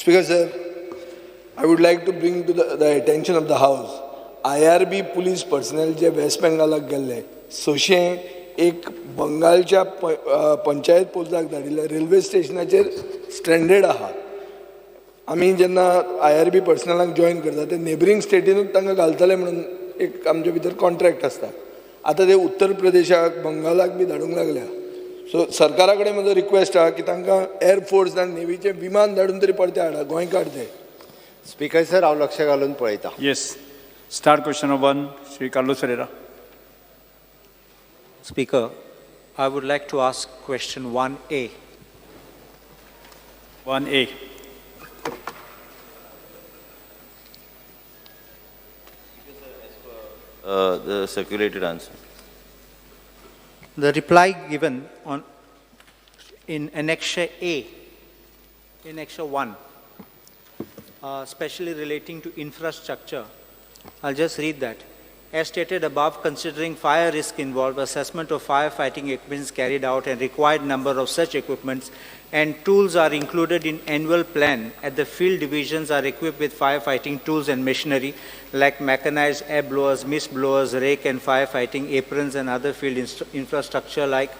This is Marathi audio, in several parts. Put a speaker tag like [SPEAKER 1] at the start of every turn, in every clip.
[SPEAKER 1] Speaker sir, I would like to bring to the attention of the House, IRB police personnel जे वेस्ट बेंगालाक गेल्ले, सोशे एक बंगालच्या पंचायत पोस्टाक धाडिल्ले रेल्वे स्टेशनाचेर स्ट्रँडेड आहात. आमी जेन्ना IRB पर्सनलाक जॉइन करता ते नेबरिंग स्टेटीनूच तांकां घालतले म्हणून एक आमचे भितर कॉन्ट्रॅक्ट आसता. आतां ते उत्तर प्रदेशाक बंगालाक बी धाडूंक लागल्या. सो सरकारा कडेन म्हजो रिक्वेस्ट आहा की तांकां एअरफोर्स आनी नेव्हीचें विमान धाडून तरी परते हाडा, गोंयकार ते.
[SPEAKER 2] स्पीकर सर, हांव लक्ष घालून पळयता.
[SPEAKER 3] Yes. Start question number 1, Sri Carlos Ferreira.
[SPEAKER 4] Speaker, I would like to ask question 1A.
[SPEAKER 3] 1A.
[SPEAKER 5] The circulated answer.
[SPEAKER 4] The reply given in Annexure A, Annexure 1, especially relating to infrastructure, I'll just read that. As stated above, considering fire risk involved, assessment of firefighting equipment is carried out and required number of such equipments and tools are included in annual plan. At the field divisions are equipped with firefighting tools and machinery like mechanized air blowers, mist blowers, rake and firefighting aprons and other field infrastructure like,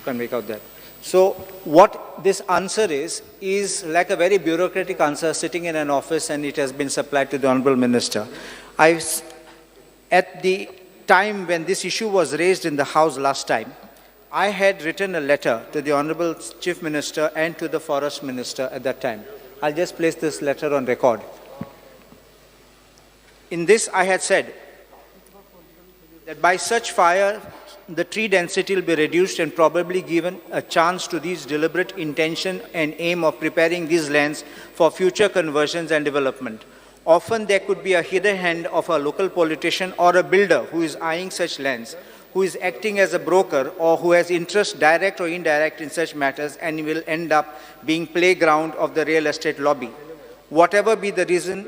[SPEAKER 4] can make out that. So what this answer is like a very bureaucratic answer sitting in an office and it has been supplied to the Honorable Minister. At the time when this issue was raised in the House last time, I had written a letter to the Honorable Chief Minister and to the Forest Minister at that time. I'll just place this letter on record. In this I had said that by such fire, the tree density will be reduced and probably given a chance to these deliberate intention and aim of preparing these lands for future conversions and development. Often there could be a hidden hand of a local politician or a builder who is eyeing such lands, who is acting as a broker or who has interest direct or indirect in such matters and will end up being playground of the real estate lobby. Whatever be the reason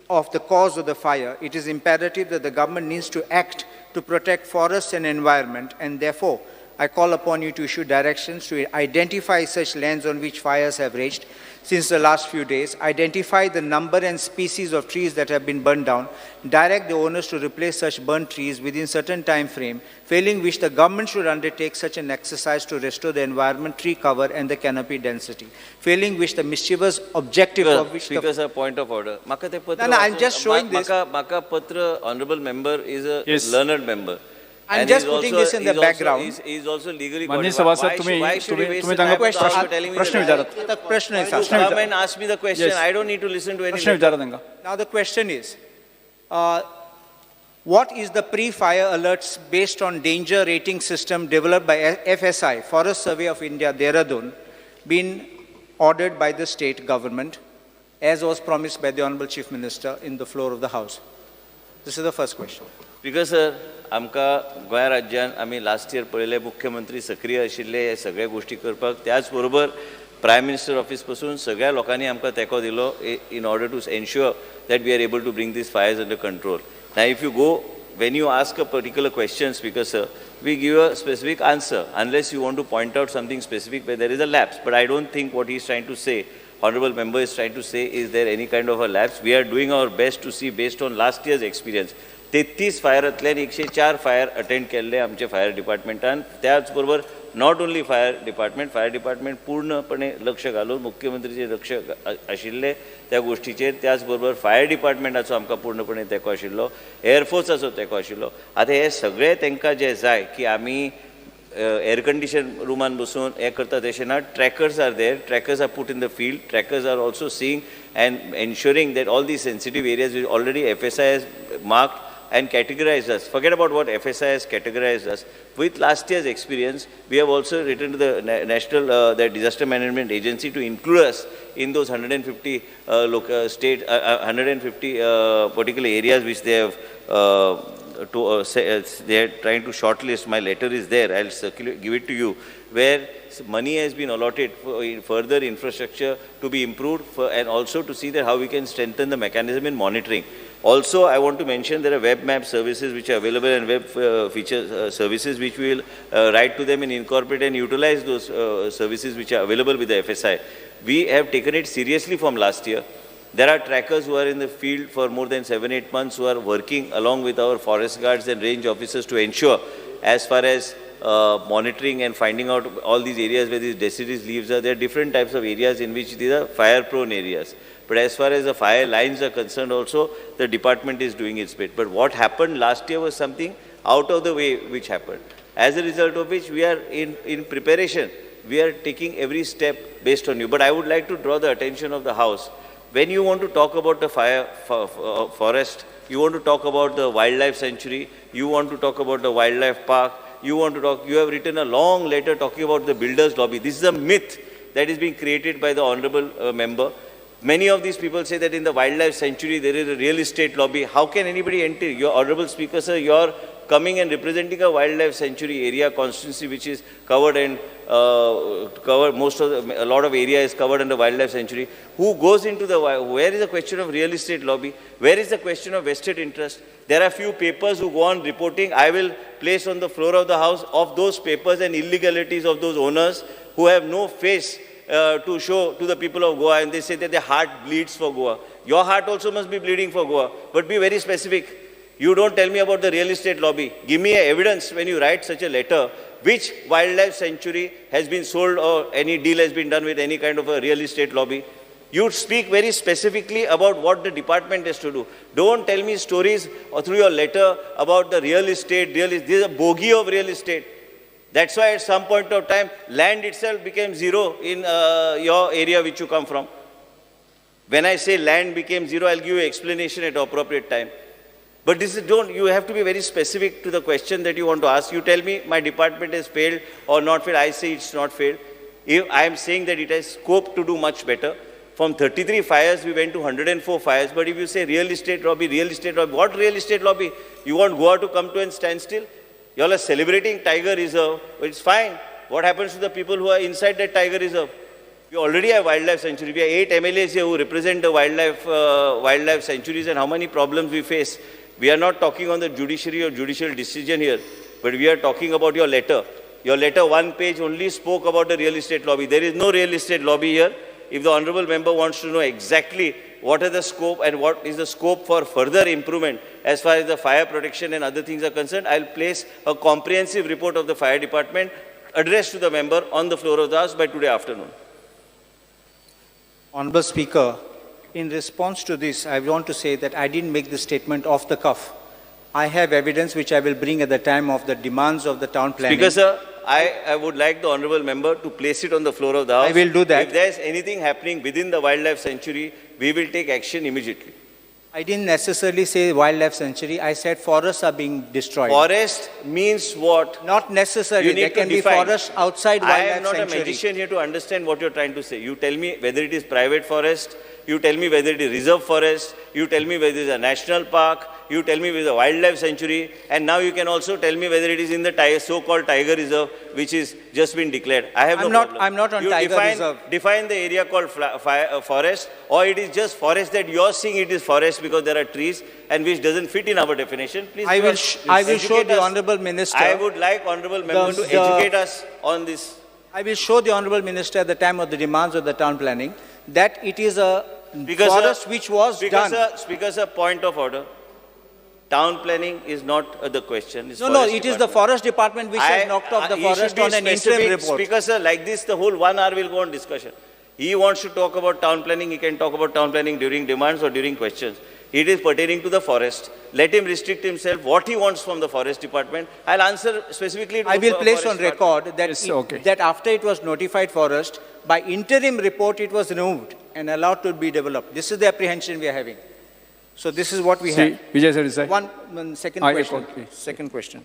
[SPEAKER 4] of the cause of the fire, it is imperative that the government needs to act to protect forests and environment, and therefore I call upon you to issue directions to identify such lands on which fires have raged since the last few days, identify the number and species of trees that have been burned down, direct the owners to replace such burnt trees within certain time frame, failing which the government should undertake such an exercise to restore the environment, tree cover and the canopy density, failing which the mischievous objective of which
[SPEAKER 5] Speaker, sir, point of order.
[SPEAKER 4] No, I'm just showing this.
[SPEAKER 5] Maka Patra, honorable member, is a learned member.
[SPEAKER 4] I'm just putting this in the background.
[SPEAKER 5] He is also legally
[SPEAKER 3] Mani
[SPEAKER 5] qualified.
[SPEAKER 3] Sabha,
[SPEAKER 5] Why should he waste his
[SPEAKER 3] तुम्ही
[SPEAKER 5] time
[SPEAKER 3] question
[SPEAKER 5] telling me
[SPEAKER 4] The question is asked.
[SPEAKER 5] come and ask me the question.
[SPEAKER 3] Yes.
[SPEAKER 5] I don't need to listen to any.
[SPEAKER 3] प्रश्न विचारा त्यांना.
[SPEAKER 4] Now the question is, what is the pre-fire alerts based on danger rating system developed by FSI, Forest Survey of India, Dehradun, been ordered by the state government, as was promised by the Honorable Chief Minister in the floor of the House? This is the first question.
[SPEAKER 5] Because sir, आमकां गोंय राज्यान आमी लास्ट इयर पळयले मुख्यमंत्री सक्रिय आशिल्ले हे सगळे गोष्टी करपाक, त्याच बरोबर प्रायम मिनिस्टर ऑफिस पासून सगळ्या लोकांनी आमकां तेंको दिलो in order to ensure that we are able to bring these fires under control. Now if you go, when you ask a particular question, Speaker sir, we give a specific answer unless you want to point out something specific where there is a lapse. But I don't think what he is trying to say, honorable member is trying to say, is there any kind of a lapse. We are doing our best to see based on last year's experience. 33 फायरांतल्यान 104 fire attend केल्ले आमचे फायर डिपार्टमेंटान. त्याच बरोबर नॉट ओन्ली फायर डिपार्टमेंट पूर्णपणे लक्ष घालून मुख्यमंत्रीचे लक्ष आशिल्ले त्या गोष्टीचेर. त्याच बरोबर फायर डिपार्टमेंटाचो आमकां पूर्णपणे तेंको आशिल्लो, एअरफोर्साचो तेंको आशिल्लो. आतां हे सगळे तांकां जे जाय की आमी एअर कंडिशन रुमान बसून हे करता तशें ना. Trackers are there, trackers are put in the field, trackers are also seeing and ensuring that all these sensitive areas which already FSI has marked and categorized us. Forget about what FSI has categorized us. With last year's experience, we have also written to the National the Disaster Management Agency to include us in those 150 150 particular areas which they have they are trying to shortlist. My letter is there. I'll give it to you, where money has been allotted for further infrastructure to be improved and also to see that how we can strengthen the mechanism in monitoring. Also, I want to mention there are web map services which are available and web feature services which we will write to them and incorporate and utilize those services which are available with the FSI. We have taken it seriously from last year. There are trackers who are in the field for more than 7-8 months who are working along with our forest guards and range officers to ensure as far as monitoring and finding out all these areas where these deciduous leaves are. There are different types of areas in which these are fire-prone areas. But as far as the fire lines are concerned also, the department is doing its bit. But what happened last year was something out of the way which happened. As a result of which we are in preparation. We are taking every step based on you. But I would like to draw the attention of the House. When you want to talk about the forest, you want to talk about the wildlife sanctuary, you want to talk about the wildlife park, you have written a long letter talking about the builders lobby. This is a myth that is being created by the honorable member. Many of these people say that in the wildlife sanctuary there is a real estate lobby. How can anybody enter? Your honorable speaker, sir, you're coming and representing a wildlife sanctuary area constituency which is covered and a lot of area is covered under wildlife sanctuary. Who goes into where is the question of real estate lobby? Where is the question of vested interest? There are few papers who go on reporting. I will place on the floor of the House of those papers and illegalities of those owners who have no face to show to the people of Goa, and they say that their heart bleeds for Goa. Your heart also must be bleeding for Goa, but be very specific. You don't tell me about the real estate lobby. Give me evidence when you write such a letter, which wildlife sanctuary has been sold or any deal has been done with any kind of a real estate lobby. You speak very specifically about what the department has to do. Don't tell me stories or through your letter about the real estate. This is a bogey of real estate. That's why at some point of time, land itself became zero in your area which you come from. When I say land became zero, I'll give you an explanation at the appropriate time. But you have to be very specific to the question that you want to ask. You tell me my department has failed or not failed. I say it's not failed. I am saying that it has scope to do much better. From 33 fires, we went to 104 fires. But if you say real estate lobby, what real estate lobby? You want Goa to come to and stand still? You all are celebrating Tiger Reserve. Well, it's fine. What happens to the people who are inside that Tiger Reserve? We already have wildlife sanctuary. We have 8 MLAs here who represent the wildlife sanctuaries and how many problems we face. We are not talking on the judiciary or judicial decision here, but we are talking about your letter. Your letter, one page, only spoke about the real estate lobby. There is no real estate lobby here. If the honorable member wants to know exactly what are the scope and what is the scope for further improvement as far as the fire protection and other things are concerned, I'll place a comprehensive report of the fire department addressed to the member on the floor of the House by today afternoon.
[SPEAKER 4] Honorable Speaker, in response to this, I want to say that I didn't make this statement off the cuff. I have evidence which I will bring at the time of the demands of the town planning.
[SPEAKER 5] Speaker, sir, I would like the honorable member to place it on the floor of the House.
[SPEAKER 4] I will do that.
[SPEAKER 5] If there is anything happening within the wildlife sanctuary, we will take action immediately.
[SPEAKER 4] I didn't necessarily say wildlife sanctuary. I said forests are being destroyed.
[SPEAKER 5] Forest means what?
[SPEAKER 4] Not necessarily.
[SPEAKER 5] You need
[SPEAKER 4] There can
[SPEAKER 5] to
[SPEAKER 4] be
[SPEAKER 5] define.
[SPEAKER 4] forests outside
[SPEAKER 5] I
[SPEAKER 4] wildlife
[SPEAKER 5] am not
[SPEAKER 4] sanctuary.
[SPEAKER 5] a magician here to understand what you're trying to say. You tell me whether it is private forest, you tell me whether it is reserve forest, you tell me whether it is a national park, you tell me whether it is a wildlife sanctuary, and now you can also tell me whether it is in the so-called Tiger Reserve, which is just been declared. I have no problem.
[SPEAKER 4] I'm not on
[SPEAKER 5] you
[SPEAKER 4] Tiger Reserve.
[SPEAKER 5] Define the area called forest, or it is just forest that you're seeing it is forest because there are trees, and which doesn't fit in our definition. Please,
[SPEAKER 4] I will show the Honourable Minister.
[SPEAKER 5] I would like Honourable Member to educate us on this.
[SPEAKER 4] I will show the Honourable Minister at the time of the demands of the town planning that it is a forest which was done.
[SPEAKER 5] Speaker, sir, point of order. Town planning is not the question.
[SPEAKER 4] No, it is the forest department which has knocked off the forest on an interim report.
[SPEAKER 5] Speaker, sir, like this, the whole 1 hour will go on discussion. He wants to talk about town planning. He can talk about town planning during demands or during questions. It is pertaining to the forest. Let him restrict himself what he wants from the forest department. I'll answer specifically to
[SPEAKER 4] I will
[SPEAKER 5] the
[SPEAKER 4] place
[SPEAKER 5] forest
[SPEAKER 4] on record that,
[SPEAKER 3] Yes, okay.
[SPEAKER 4] that after it was notified forest, by interim report it was removed and allowed to be developed. This is the apprehension we are having. So this is what we have.
[SPEAKER 3] Vijay Sir,
[SPEAKER 4] One second
[SPEAKER 3] Ah,
[SPEAKER 4] question.
[SPEAKER 3] okay.
[SPEAKER 4] Second question.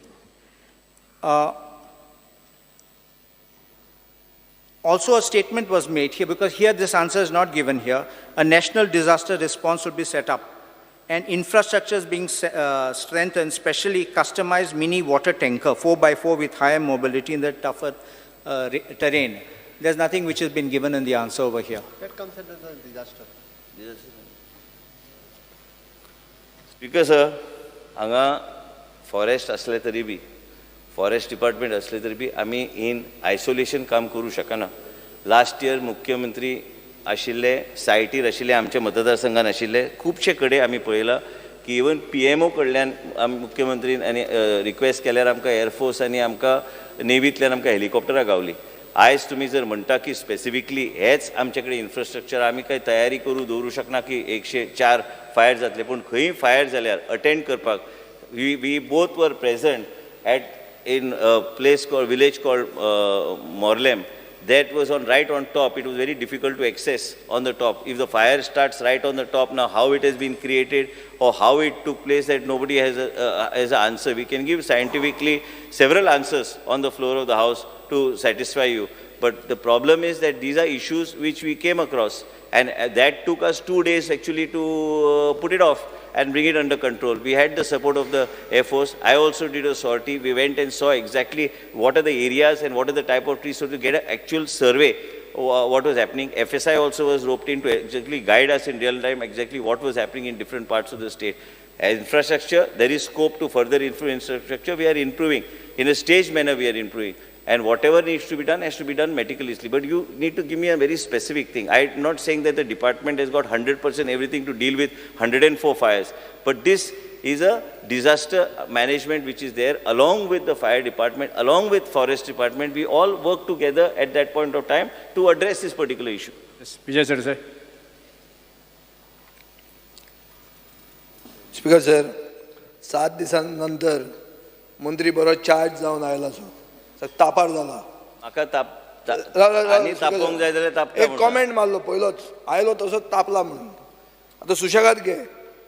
[SPEAKER 4] Also a statement was made here, because here this answer is not given here. A national disaster response will be set up and infrastructure is being strengthened, especially customized mini water tanker, 4x4 with higher mobility in the tougher terrain. There's nothing which has been given in the answer over here.
[SPEAKER 2] That comes under the disaster.
[SPEAKER 5] Because हांगा फॉरेस्ट असले तरी बी फॉरेस्ट डिपार्टमेंट असले तरी बी आमी इन आयसोलेशन काम करूं शकना. लास्ट इयर मुख्यमंत्री आशिल्ले सायटीर आशिल्ले आमच्या मतदारसंघान आशिल्ले खुबशे कडेन आमी पळयलां की इवन PMO कडल्यान मुख्यमंत्रीन आनी रिक्वेस्ट केल्यार आमकां एअरफोर्स आनी आमकां नेव्हींतल्यान आमकां हेलिकॉप्टरां गावली. आयज तुमी जर म्हणटा की स्पेसिफिकली हेच आमचे कडेन इन्फ्रास्ट्रक्चर आमी काही तयारी करून दवरूं शकना की 104 फायर जातले, पूण खंय फायर जाल्यार अटेंड करपाक we both were present at in a place called village called Morlem. That was right on top. It was very difficult to access on the top. If the fire starts right on the top, now how it has been created or how it took place, that nobody has an answer. We can give scientifically several answers on the floor of the house to satisfy you. But the problem is that these are issues which we came across, and that took us 2 days actually to put it off and bring it under control. We had the support of the Air Force. I also did a sortie. We went and saw exactly what are the areas and what are the type of trees, so to get an actual survey what was happening. FSI also was roped in to exactly guide us in real time exactly what was happening in different parts of the state. As infrastructure, there is scope to further improve infrastructure. We are improving. In a staged manner, we are improving. And whatever needs to be done has to be done meticulously. But you need to give me a very specific thing. I'm not saying that the department has got 100% everything to deal with 104 fires. But this is a disaster management which is there along with the fire department, along with forest department. We all work together at that point of time to address this particular issue.
[SPEAKER 3] Yes, Vijay Sardesai.
[SPEAKER 1] Speaker sir, 7 दिसांनंतर मंत्री बरो चार्ज जावन आयला तापार जाला.
[SPEAKER 5] म्हाका आनी तापोवंक जाय जाल्यार तापता.
[SPEAKER 1] एक कॉमेंट मारलो पयलोच, आयलो तसोच तापला म्हणून. आतां सुशेगाद घे.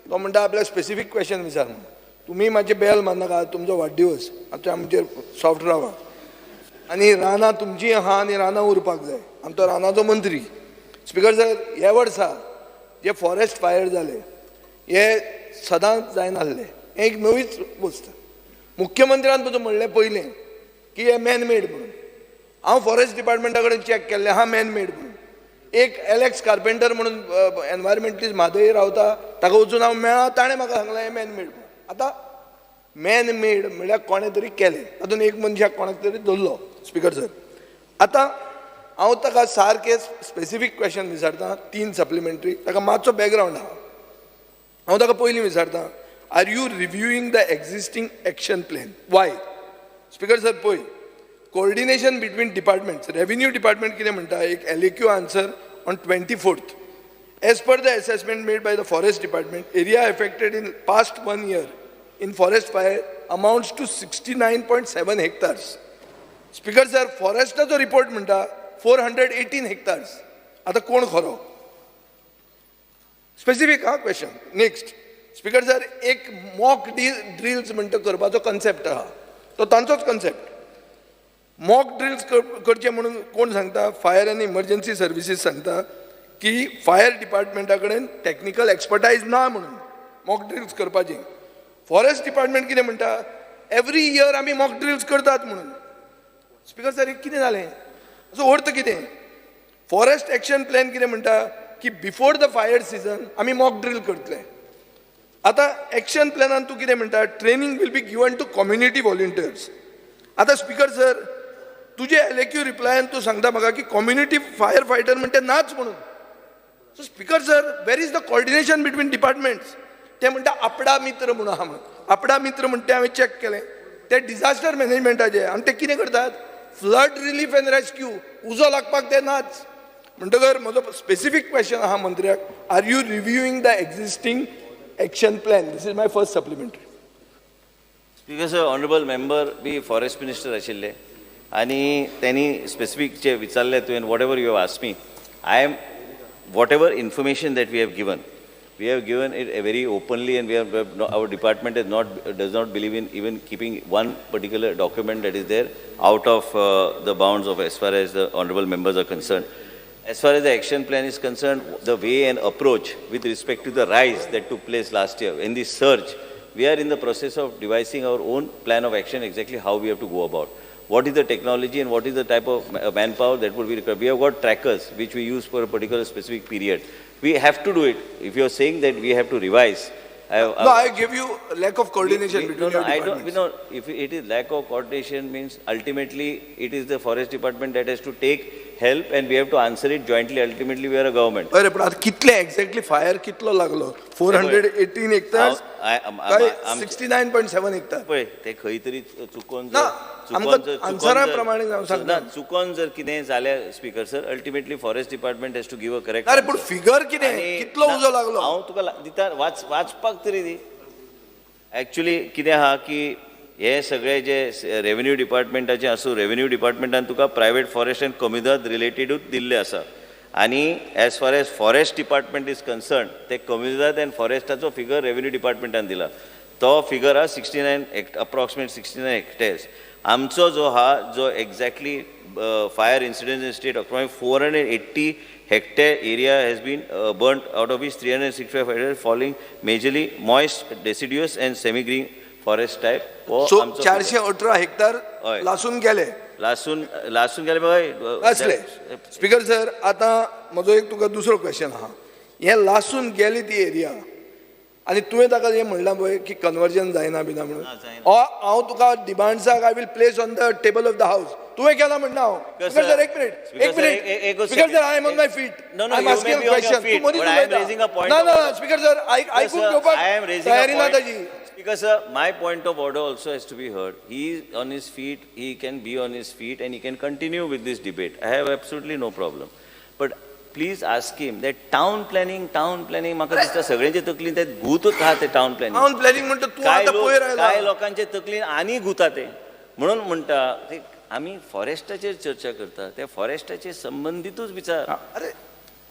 [SPEAKER 1] तो म्हणटा आपल्याक स्पेसिफीक क्वेश्चन विचार म्हणून. तुमी मातशे बेल मारनाका, तुमचो वाडदिवस, आमच्या आमचेर सॉफ्ट रावा. आनी रानां तुमची आहा आनी रानां उरपाक जाय. आमचो रानाचो मंत्री. स्पीकर सर, ह्या वर्सा जे फॉरेस्ट फायर जाले हे सदांच जायनासले. एक नवीच वस्त. मुख्यमंत्र्यान तुजें म्हणलें पयलें की हे मॅनमेड म्हणून. हांव फॉरेस्ट डिपार्टमेंटा कडेन चॅक केल्लें हा मॅनमेड म्हणून. एक एलेक्स कार्पेंटर म्हणून एनवायरमेंटलिस्ट म्हादय रावता, ताका वचून हांव मेळ्ळा, ताणें म्हाका सांगलें हें मॅनमेड म्हणून. आतां मॅनमेड म्हणल्यार कोणें तरी केलें, तातूंत एक मनशाक कोणाक तरी धरलो. स्पीकर सर, आतां हांव ताका सारकें स्पेसिफीक क्वेश्चन विचारता, 3 सप्लिमेंटरी. ताका मातसो बॅकग्रावंड आहा. हांव ताका पयलीं विचारता, are you reviewing the existing action plan? Why? Speaker sir, पळय, coordination between departments. Revenue department कितें म्हणटा, एक LAQ answer on 24th. As per the assessment made by the forest department, area affected in past 1 year in forest fire amounts to 69.7 hectares. Speaker sir, फॉरेस्टाचो रिपोर्ट म्हणटा 418 hectares. आतां कोण खरो? स्पेसिफीक हा क्वेश्चन. नेक्स्ट स्पीकर सर, एक मॉक ड्रिल्स म्हणटा करपाचो कन्सेप्ट आहा, तो तांचोच कन्सेप्ट. मॉक ड्रिल्स करचे म्हणून कोण सांगता? फायर आनी इमर्जन्सी सर्विसीस सांगता की फायर डिपार्टमेंटा कडेन टॅक्निकल एक्सपर्टायज ना म्हणून मॉक ड्रिल्स करपाचें. फॉरेस्ट डिपार्टमेंट कितें म्हणटा? एवरी इयर आमी मॉक ड्रिल्स करतात म्हणून. स्पीकर सर, कितें जालें? असो अर्थ कितें? फॉरेस्ट एक्शन प्लॅन कितें म्हणटा की बिफोर द फायर सिजन आमी मॉक ड्रिल करतले. आतां एक्शन प्लॅनान तूं कितें म्हणटा? Training will be given to community volunteers. आतां स्पीकर सर, तुजे LAQ रिप्लायन तूं सांगता म्हाका की कम्युनिटी फायर फायटर म्हणटा नाच म्हणून. So Speaker sir, where is the coordination between departments? ते म्हणटा आपडा मित्र म्हणून आहा म्हणून. आपडा मित्र म्हणटा हांवें चॅक केलें, ते डिझास्टर मॅनेजमेंटाचे, आनी ते कितें करतात? Flood relief end rescue. उजो लागपाक ते नाच. म्हणटकर म्हजो स्पेसिफीक क्वेश्चन आहा मंत्र्याक, are you reviewing the existing action plan? This is my first supplementary.
[SPEAKER 5] Speaker sir, honourable member बी फॉरेस्ट मिनिस्टर आशिल्ले आनी त्यांनी स्पेसिफीक जे विचारले तुवें, whatever you have asked me, I am whatever information that we have given it very openly, and our department does not believe in even keeping one particular document that is there out of the bounds of as far as the honorable members are concerned. As far as the action plan is concerned, the way and approach with respect to the rise that took place last year in the surge, we are in the process of devising our own plan of action, exactly how we have to go about. What is the technology and what is the type of manpower that would be required. We have got trackers which we use for a particular specific period. We have to do it. If you are saying that we have to revise,
[SPEAKER 1] No, I give you lack of coordination
[SPEAKER 5] No,
[SPEAKER 1] between
[SPEAKER 5] no,
[SPEAKER 1] your
[SPEAKER 5] I don't,
[SPEAKER 1] departments.
[SPEAKER 5] if it is lack of coordination means ultimately it is the forest department that has to take help and we have to answer it jointly. Ultimately, we are a government.
[SPEAKER 1] अरे पण आता कितले एक्झॅक्टली फायर कितलो लागलो 418 हेक्टर्स काय 69.7 हेक्टर
[SPEAKER 5] पळय ते खंय तरी चुकोन
[SPEAKER 1] ना, आमकां answer प्रमाणे जावं सांगता.
[SPEAKER 5] चुकोन जर कितें जाल्यार Speaker sir ultimately forest department has to give a correct
[SPEAKER 1] अरे पण फिगर कितें कितलो उजो लागलो
[SPEAKER 5] हांव तुका दिता वाचपाक तरी दी एक्चुअली कितें आहा की हे सगळे जे रेव्हेन्यू डिपार्टमेंटाचे आसूं रेव्हेन्यू डिपार्टमेंटान तुका प्रायवेट फॉरेस्ट एंड कम्युनिदाद रिलेटेडूच दिल्ले आसा आनी as far as forest department is concern ते कम्युनिदाद एंड फॉरेस्टाचो फिगर रेव्हेन्यू डिपार्टमेंटान दिला तो फिगर हा 69 अप्रॉक्सिमेट 69 हेक्टर्स आमचो जो हा जो exactly fire incident in state of 480 hectare area has been burnt, out of which 365 hectares falling majorly moist, deciduous and semi-green forest type.
[SPEAKER 1] So 418 hectare लासून गेले
[SPEAKER 5] लासून गेले बघा
[SPEAKER 1] असले स्पीकर सर आता म्हजो एक तुका दुसरो क्वेश्चन आहा हे लासून गेली ती एरिया आणि तुवें ताका हे म्हणलां पळय की कन्वर्जन जायना बिना म्हणून हांव तुका डिमांड्साक I will place on the table of the house तुवें केला म्हणना हांव स्पीकर सर एक minute speaker sir I am on my feet
[SPEAKER 5] No,
[SPEAKER 1] I am asking a question तू मदींच
[SPEAKER 5] I am raising a point.
[SPEAKER 1] ना स्पीकर सर आयकून घेवपाक तयारी ना ताजी
[SPEAKER 5] Because sir, my point of order also has to be heard. He is on his feet, he can be on his feet and he can continue with this debate. I have absolutely no problem. But please ask him that town planning, म्हाका दिसता सगळ्यांचे तकलीन ते गुतूच आहा ते टाउन प्लॅनिंग.
[SPEAKER 1] टाउन प्लॅनिंग म्हणटा तू आता पयर आयला
[SPEAKER 5] काय लोकांचे तकलीन आनी गुता ते. म्हणून म्हणटा ते आमी फॉरेस्टाचेर चर्चा करता. त्या फॉरेस्टाचे संबंधितूच विचार.
[SPEAKER 1] अरे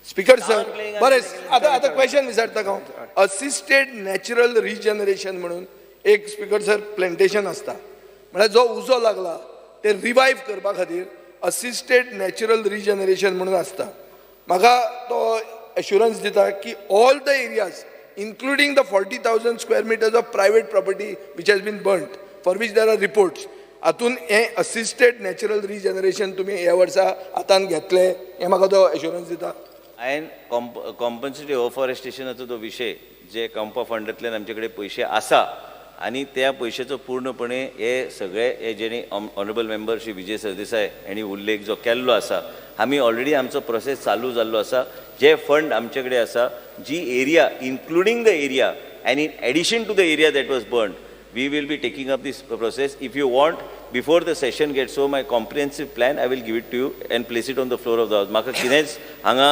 [SPEAKER 1] स्पीकर सर बरें आता क्वेश्चन विचारता हांव असिस्टेड नॅचरल रिजनरेशन म्हणून एक स्पीकर सर प्लॅन्टेशन आसता म्हळ्यार जो उजो लागला ते रिवायव करपा खातीर असिस्टेड नॅचरल रिजनरेशन म्हणून आसता म्हाका तो एश्युरन्स दिता की all the areas including the 40,000 square metres of private property which has been burned for which there are reports हातून हे असिस्टेड नॅचरल रिजनरेशन तुमी ह्या वर्सा हातान घेतले हे म्हाका तो एश्युरन्स दिता
[SPEAKER 5] हांवें कॉम्पन्सेटरी अफॉरेस्टेशनाचो तो विशय जे कॉम्पा फंडांतल्यान आमचे कडेन पयशे आसा आनी त्या पयशाचो पूर्णपणे हे सगळे हे जेणी ऑनरेबल मेंबर श्री विजय सरदेसाय हांणी उल्लेख जो केल्लो आसा आमी ऑलरेडी आमचो प्रोसेस चालू जाल्लो आसा जे फंड आमचे कडेन आसा जी area including the area and in addition to the area that was burn we will be taking up this process. If you want, before the session gets over, my comprehensive plan, I will give it to you and place it on the floor of the house. म्हाका कितेंच हांगा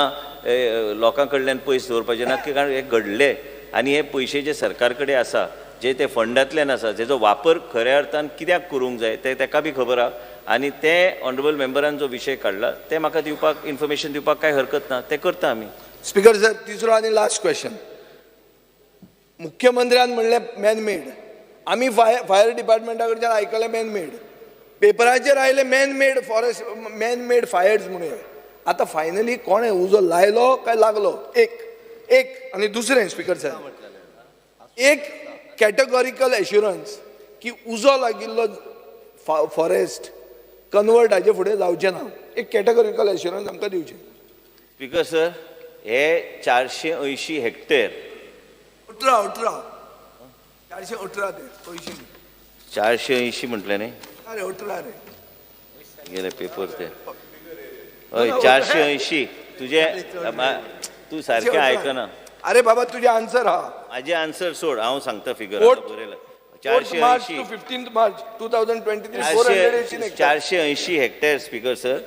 [SPEAKER 5] लोकां कडल्यान पयस दवरपाचें ना कारण हे घडले आनी हे पयशे जे सरकार कडेन आसा जे ते फंडांतल्यान आसा जेजो वापर खऱ्या अर्थान कित्याक करूंक जाय ते ताका बी खबर आहा आनी ते ऑनरेबल मेंबरान जो विशय काडला ते म्हाका दिवपाक इन्फॉर्मेशन दिवपाक कांय हरकत ना ते करता आमी.
[SPEAKER 1] स्पीकर सर तिसरो आनी लास्ट क्वेश्चन मुख्यमंत्र्यान म्हणलें मॅन मेड आम्ही फायर डिपार्टमेंटा कडच्यान आयकले मॅन मेड पेपराचेर आयले man made forest man made fires म्हणून आता फायनली कोणें उजो लायलो काय लागलो एक आनी दुसरें स्पीकर सर एक कॅटेगॉरिकल एश्युरन्स की उजो लागिल्लो फॉरेस्ट कन्वर्ट हाजे फुडें जावचें ना एक कॅटेगॉरिकल एश्युरन्स आमकां दिवचें.
[SPEAKER 5] स्पीकर सर हे 480 हेक्टर
[SPEAKER 1] 418 ते पयशे
[SPEAKER 5] 480 म्हटले न्ही
[SPEAKER 1] अरे 18 रे
[SPEAKER 5] गेले पेपर ते हय 480 तुझे तू सारकें आयकना.
[SPEAKER 1] अरे बाबा तुझे आन्सर हा
[SPEAKER 5] माझे आन्सर सोड हांव सांगता फिगर बरयला
[SPEAKER 1] 15 मार्च 2023
[SPEAKER 5] 480 हेक्टर स्पीकर सर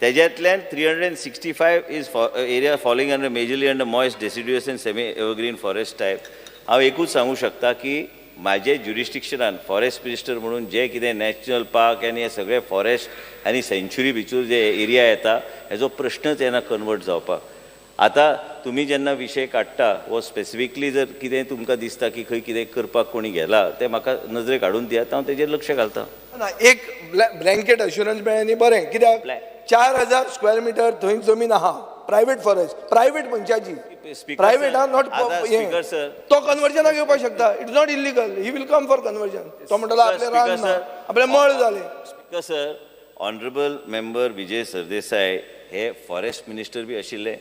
[SPEAKER 5] त्याच्यातल्यान 365 is area falling under majorly under moist deciduous and semi evergreen forest type. हांव एकूच सांगू शकता की म्हाजे ज्युरिस्टिक्शनान फॉरेस्ट मिनिस्टर म्हणून जे कितें नॅशनल पार्क आनी हे सगळे फॉरेस्ट आनी सेंच्युरी भितर जे एरिया येता हेजो प्रश्नच येना कन्वर्ट जावपाक. आतां तुमी जेन्ना विशय काडटा वो स्पेसिफिकली जर कितें तुमकां दिसता की खंय कितें करपाक कोणी गेला तें म्हाका नजरेक हाडून दियात हांव तेजेर लक्ष घालता.
[SPEAKER 1] एक ब्लँकेट अश्युरन्स मेळ्ळें न्ही बरें कित्याक 4,000 स्क्वेअर मिटर थंय जमीन आहा प्रायवेट फॉरेस्ट प्रायवेट मनशाची प्रायवेट आहा नॉट तो कन्वर्जनाक येवपाक शकता it is not illegal he will come for conversion तो म्हणटलो आपले रान ना आपले मळ जाले.
[SPEAKER 5] Speaker sir honourable member Vijay Sardesai हे फॉरेस्ट मिनिस्टर बी आशिल्ले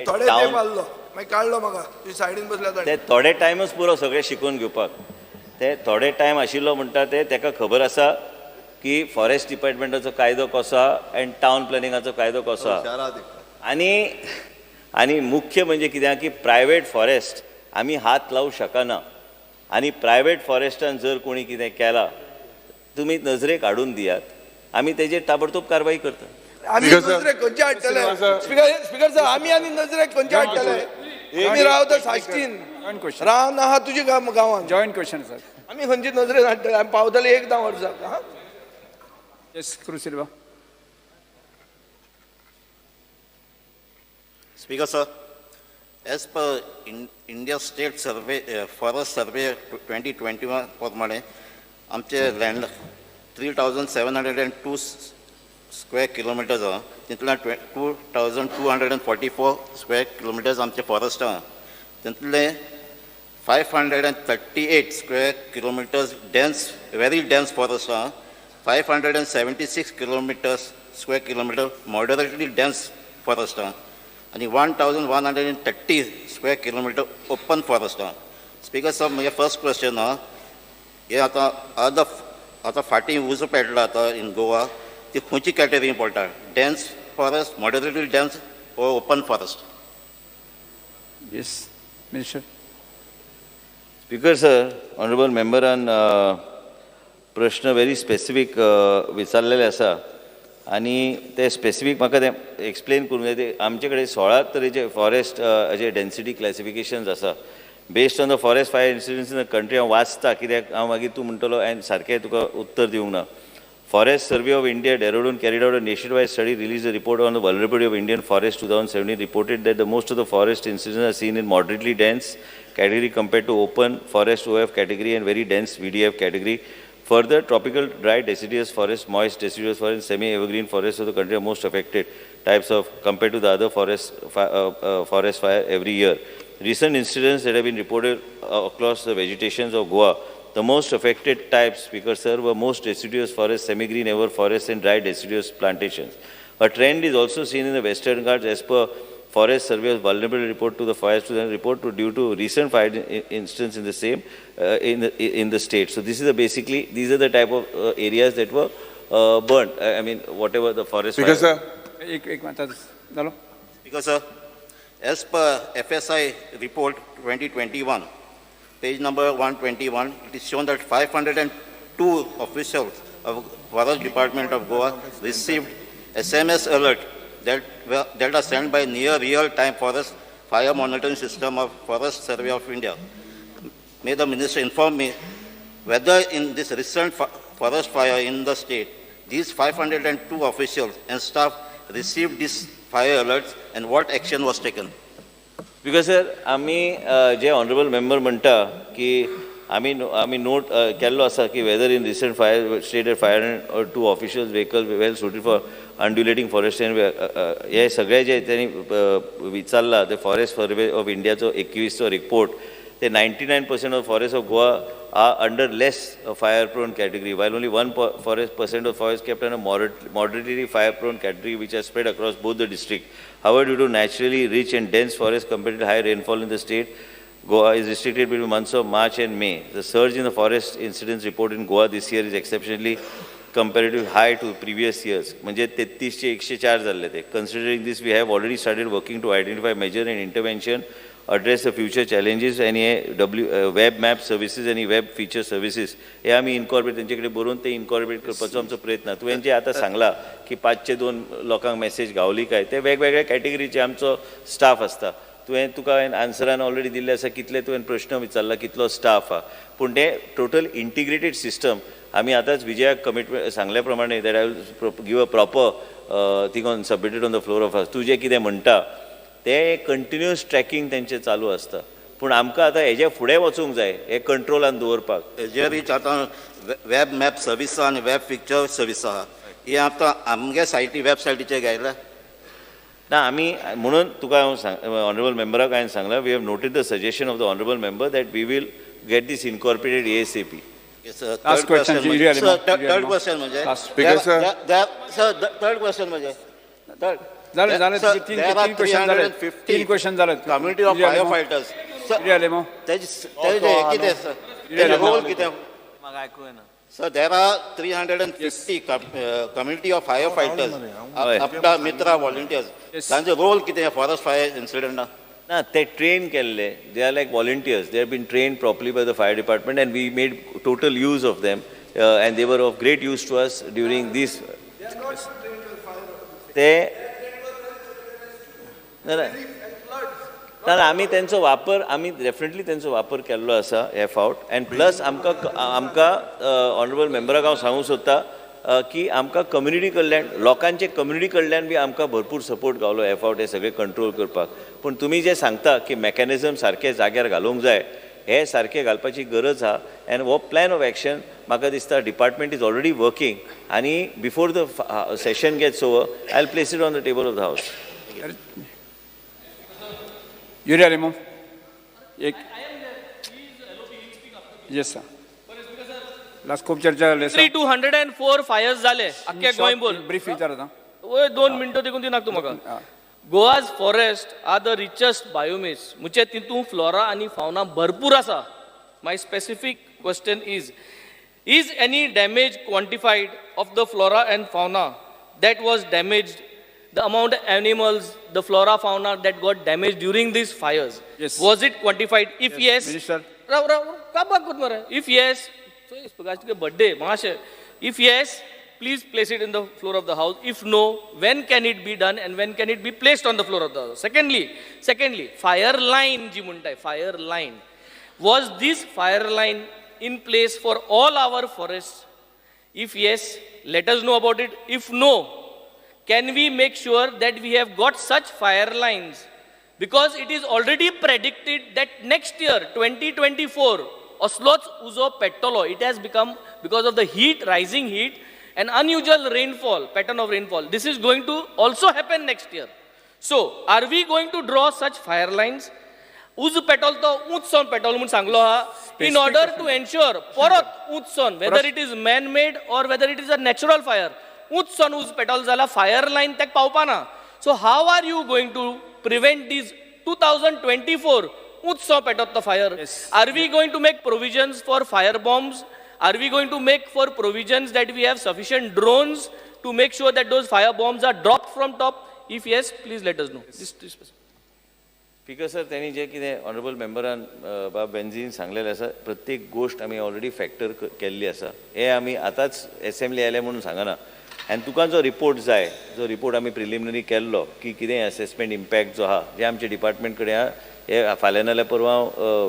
[SPEAKER 1] थोडे
[SPEAKER 5] town-
[SPEAKER 1] तेंप आसलो मागीर काडलो म्हाका तुजी सायडीन बसल्या
[SPEAKER 5] ते थोडे टायमच पुरो सगळें शिकून घेवपाक ते थोडे टायम आशिल्लो म्हणटा ते ताका खबर आसा की फॉरेस्ट डिपार्टमेंटाचो कायदो कसो आहा एंड टावन प्लॅनिंगाचो कायदो कसो आहा आनी मुख्य म्हणजे कित्याक की प्रायवेट फॉरेस्ट आमी हात लावूं शकना आनी प्रायवेट फॉरेस्टान जर कोणी कितें केलां तुमी नजरेक हाडून दियात आमी तेजेर ताबडतोब कारवाई करता
[SPEAKER 1] आमी नजरेक खंयचे हाडटले स्पिकर सर आमी आनी नजरेक खंयचे हाडटले आमी रावता साश्टीन
[SPEAKER 3] जॉईंट क्वेश्चन
[SPEAKER 1] रावन आहा तुज्या गांवांत
[SPEAKER 3] जॉईंट क्वेश्चन सर
[SPEAKER 1] आमी खंयची नजरेन हाडटले आमी पावतले 1-10 वर्सां हा
[SPEAKER 3] येस क्रू सिल्वा
[SPEAKER 6] Speaker, sir, as per India State Survey, Forest Survey 2021 प्रमाणे आमचे लँड 3,702 स्क्वेअर किलोमिटर्स आहा तितूंतल्यान 2,244 स्क्वेअर किलोमिटर्स आमचे फॉरेस्ट आहा तितूंतले 538 square kilometres dense very dense forest आहा 576 square kilometre moderately dense forest आहा आणि 1,130 स्क्वेअर किलोमिटर ओपन फॉरेस्ट आहा स्पीकर सर म्हजे फर्स्ट क्वेश्चन आहा हे आतां फाटीं उजो पेटला आतां इन गोवा ती खंयची कॅटेगरी पडटा dense forest moderately dense or open forest
[SPEAKER 3] yes minister
[SPEAKER 5] speaker sir honourable मेंबरान प्रश्न व्हेरी स्पेसिफीक विचारलेले आसा आनी ते स्पेसिफीक म्हाका ते एक्सप्लेन करूंक जाय ते आमचे कडेन 16 तरेचे फॉरेस्ट हाजे डेन्सिटी क्लासिफिकेशन्स आसा based on the forest fire incidence in the country हांव वाचता कित्याक हांव मागीर तूं म्हणटलो हांवें सारकें तुका उत्तर दिवंक ना forest survey of India Dehradun carried out a nationwide study release the report on the vulnerability of Indian forest 2017 reported that the most of the forest incidents are seen in moderately dense category compared to open forest OF category and very dense VDF category. Further, tropical dry deciduous forest, moist deciduous forest, and semi-evergreen forests of the country are most affected types of compared to the other forest fire every year. Recent incidents that have been reported across the vegetations of Goa, the most affected types, Speaker Sir, were most deciduous forests, semi-green ever forests, and dry deciduous plantations. A trend is also seen in the Western Ghats as per Forest Survey's vulnerability report to the forest report due to recent fire incidents in the same in the state. So this is these are the type of areas that were burnt. I mean, whatever the forest.
[SPEAKER 2] Speaker,
[SPEAKER 5] fire.
[SPEAKER 2] sir.
[SPEAKER 3] एक आता झालो
[SPEAKER 6] Because, sir, as per FSI report 2021, page number 121, it is shown that 502 officials of Forest Department of Goa received SMS alert that are sent by near real-time forest fire monitoring system of Forest Survey of India. May the minister inform me whether in this recent forest fire in the state, these 502 officials and staff received these fire alerts and what action was taken?
[SPEAKER 5] Because sir, आम्ही जे ऑनरेबल मेंबर म्हणटा की आम्ही नोट केल्लो आसा की whether in recent fire stated fire और 2 officials vehicle well suited for undulating forest and हे सगळे जे त्यांनी विचारला ते फॉरेस्ट सर्वे ऑफ इंडियाचो 21चो रिपोर्ट ते 99% of forest of Goa are under less fire prone category, while only 1% of forest kept in a moderately fire prone category which are spread across both the district. However, due to naturally rich and dense forest compared to high rainfall in the state, Goa is restricted between months of March and May. The surge in the forest incidents reported in Goa this year is exceptionally comparatively high to previous years. म्हणजे 33 चे 104 झाले ते. Considering this, we have already started working to identify measure and intervention, address the future challenges आणि web map services आणि web feature services हे आम्ही इनकॉर्पोरेट त्यांच्याकडे बरोवन ते इनकॉर्पोरेट करपाचो आमचो प्रयत्न. तुवें जे आतां सांगला की 502 लोकांक मेसेज गावली काय ते वेगवेगळ्या कॅटेगरीचे आमचो स्टाफ आसता. तुका हांवें आन्सरान ऑलरेडी दिल्ले आसा कितले तुवें प्रश्न विचारला कितलो स्टाफ आहा पूण ते टोटल इंटिग्रेटेड सिस्टम आमी आतांच विजयाक कमिटमेंट सांगल्या प्रमाणे that I will give a proper thing on submitted on the floor of हावस. तूं जें कितें म्हणटा ते कंटिन्युअस ट्रॅकिंग तेंचें चालू आसता पूण आमकां आतां हेजे फुडें वचूंक जाय हे कंट्रोलान दवरपाक.
[SPEAKER 6] हेजे रीच आतां वेब मॅप सर्वीस आनी वेब पिक्चर सर्वीस आहा ही आतां आमगे सायटी वेबसायटीचेर घायल्या
[SPEAKER 5] ना आमी म्हणून तुका हांव ऑनरेबल मेंबराक हांवें सांगलां we have noted the suggestion of the honourable member that we will get this incorporated ASAP.
[SPEAKER 3] Last question,
[SPEAKER 6] third question म्हणजे
[SPEAKER 2] Speaker, sir.
[SPEAKER 6] थर्ड क्वेश्चन म्हणजे
[SPEAKER 3] झालं झालं
[SPEAKER 6] Sir,
[SPEAKER 3] तीन
[SPEAKER 6] there are
[SPEAKER 3] तीन क्वेश्चन झाले
[SPEAKER 6] 350
[SPEAKER 3] तीन क्वेश्चन झाले
[SPEAKER 6] community of firefighters. Sir,
[SPEAKER 3] आले मग
[SPEAKER 6] त्याचे किती सर त्याचे रोल किती
[SPEAKER 5] म्हाका ऐकूं येना.
[SPEAKER 6] Sir, there are 350 community of firefighters,
[SPEAKER 5] Hoy.
[SPEAKER 6] आपला मित्रा volunteers.
[SPEAKER 3] Yes.
[SPEAKER 6] तांचे रोल किती फॉरेस्ट फायर इन्सिडेंटा
[SPEAKER 5] ना ते ट्रेन केल्ले, they are like volunteers, they are been train properly by the fire department and we made total use of them and they were of great use to us during these. ते ना ना ना आमी तेंचो वापर आमी डेफिनेटली तेंचो वापर केल्लो आसा हे फावट अँड प्लस आमकां ऑनरेबल मेंबराक हांव सांगूंक सोदता की आमकां कम्युनिटी कडल्यान लोकांचे कम्युनिटी कडल्यान बी आमकां भरपूर सपोर्ट गावलो हे फावट हे सगळे कंट्रोल करपाक. पूण तुमी जे सांगता की मेकॅनिझम सारके जाग्यार घालूंक जाय हे सारके घालपाची गरज आहा अँड हो प्लॅन ऑफ एक्शन म्हाका दिसता डिपार्टमेंट इज ऑलरेडी वर्किंग आनी before the session gets over I will place it on the table of the house.
[SPEAKER 3] Urea आले मग एक येस सर लास्ट खूप चर्चा झाली सर
[SPEAKER 7] 204 फायर्स जाले अख्ख्या गोंयभर.
[SPEAKER 3] ब्रीफ विचारता
[SPEAKER 7] वय 2 मिनटं देखून दिनाक तू म्हाका. Goa's forest are the richest biomass म्हणजे तितून फ्लोरा आनी फावना भरपूर आसा. My specific question is any damage quantified of the flora and fauna that was damaged, the amount of animals, the flora fauna that got damaged during these fires?
[SPEAKER 3] Yes.
[SPEAKER 7] Was it quantified? If yes,
[SPEAKER 3] Minister.
[SPEAKER 7] If yes, so it's Prakash birthday, Mahashe. If yes, please place it in the floor of the house. If no, when can it be done and when can it be placed on the floor of the house? Secondly, fire line, fire line. Was this fire line in place for all our forests? If yes, let us know about it. If no, can we make sure that we have got such fire lines? Because it is already predicted that next year, 2024, Oslo's uzo petolo, it has become, because of the heat, rising heat, an unusual rainfall, pattern of rainfall. This is going to also happen next year. So, are we going to draw such fire lines? Uz petrol to utson petrol mun sanglo ha, in order to ensure, porat utson, whether it is man-made or whether it is a natural fire, utson uz petrol zala fire line tek paupana. So how are you going to prevent these 2024 utson petrol to fire?
[SPEAKER 3] Yes.
[SPEAKER 7] Are we going to make provisions for fire bombs? Are we going to make for provisions that we have sufficient drones to make sure that those fire bombs are dropped from top? If yes, please let us know.
[SPEAKER 5] Speaker sir त्यांनी जे कितें ऑनरेबल मेंबरान बाब बेन्झीन सांगलेलें आसा प्रत्येक गोश्ट आमी ऑलरेडी फॅक्टर केल्ली आसा. हे आमी आतांच एसेंब्ली आयले म्हणून सांगना. आनी तुका जो रिपोर्ट जाय, जो रिपोर्ट आमी प्रिलिमिनरी केल्लो की कितें असेसमेंट इम्पॅक्ट जो आहा जे आमचे डिपार्टमेंट कडेन आहा, हे फाल्यां नाल्यार परवा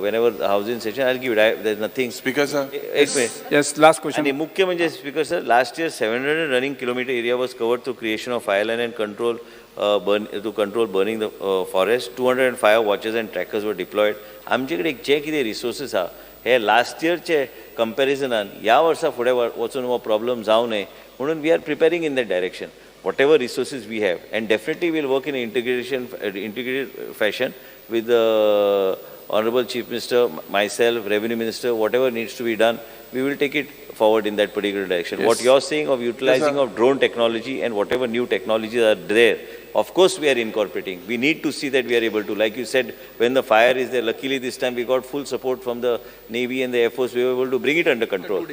[SPEAKER 5] Wien ever housing session I give there is nothing.
[SPEAKER 1] Speaker sir
[SPEAKER 5] एक मिनिट.
[SPEAKER 3] येस लास्ट क्वेश्चन
[SPEAKER 5] आणि मुख्य म्हणजे speaker sir last year 700 running kilometre area was covered through creation of fire line and control to control burning the forest. 205 watches and trackers were deployed. आमचे कडेन जे कितें रिसोर्सीस आहा हे लास्ट इयरचे कंपॅरिजनान ह्या वर्सा फुडें वचून हो प्रॉब्लम जावं न्हय म्हणून we are preparing in that direction. whatever resources we have, and definitely we'll work in integrated fashion with the Honorable Chief Minister, myself, Revenue Minister, whatever needs to be done, we will take it forward in that particular direction.
[SPEAKER 1] Yes.
[SPEAKER 5] What you're saying of utilizing of drone technology and whatever new technologies are there, of course we are incorporating. We need to see that we are able to, like you said, when the fire is there, luckily this time we got full support from the Navy and the Air Force, we were able to bring it under control.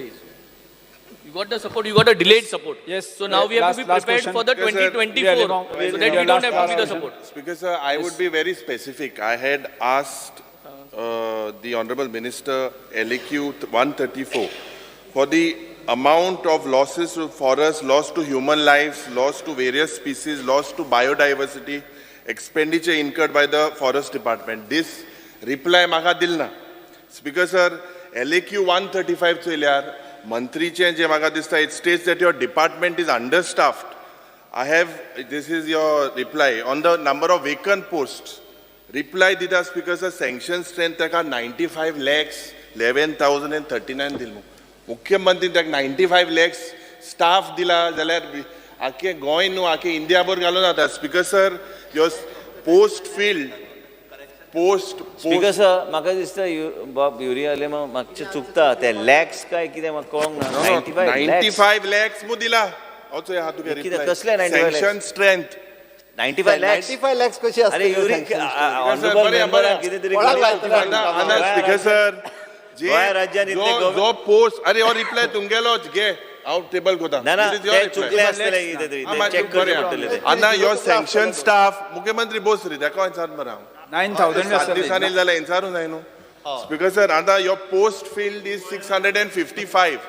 [SPEAKER 7] You got the support, you got a delayed support.
[SPEAKER 3] Yes.
[SPEAKER 7] So now we have to be
[SPEAKER 3] Last
[SPEAKER 7] prepared
[SPEAKER 3] question.
[SPEAKER 7] for the
[SPEAKER 8] Yes, sir.
[SPEAKER 7] 2024, so that we don't have to be the support.
[SPEAKER 8] Speaker sir, I would be very specific. I had asked the Honorable Minister LAQ 134 for the amount of losses to forest, loss to human lives, loss to various species, loss to biodiversity, expenditure incurred by the Forest Department. This reply maga dilna. Speaker sir, LAQ 135 चयल्यार मंत्रीचे जे म्हाका दिसता, it states that your department is understaffed. I have, this is your reply on the number of vacant posts. Reply dida Speaker sir, sanction strength taka 95 lakhs 11,039 दिलो. मुख्यमंत्री ताका 95 lakhs staff दिला जाल्यार आखे गोंय न्हू आखे इंडिया भर घालून जाता. Speaker sir, your post filled.
[SPEAKER 5] Speaker sir, म्हाका दिसता बाब युरिया आले मागचे चुकता ते लॅक्स काय कितें म्हाका कळोंक ना.
[SPEAKER 8] 95 lakhs मु दिला. also हा तुगे
[SPEAKER 5] कितें कसले 95
[SPEAKER 8] sanction strength
[SPEAKER 5] 95 lakhs
[SPEAKER 2] 95 lakhs कशी
[SPEAKER 5] अरे
[SPEAKER 2] असते
[SPEAKER 5] युरिक
[SPEAKER 8] बरे, बरे.
[SPEAKER 5] ऑनरेबल किती तरी
[SPEAKER 2] कोणाक
[SPEAKER 5] करून
[SPEAKER 2] लायतले?
[SPEAKER 8] आना स्पीकर सर
[SPEAKER 5] गोंय राज्यान इतले
[SPEAKER 8] जो पोस्ट अरे और रिप्लाय तुमगेलो घे हांव टेबल कोता
[SPEAKER 5] ना ना ते चुकले असतले कितें तरी ते चेक करचे पडटले ते
[SPEAKER 8] आना योर सँक्शन स्टाफ मुख्यमंत्री बोस रे ताका विचार मरा
[SPEAKER 3] 9,000
[SPEAKER 8] सात दिसांनी जाल्यार विचारूं जाय न्हू स्पीकर सर आतां your post field is 655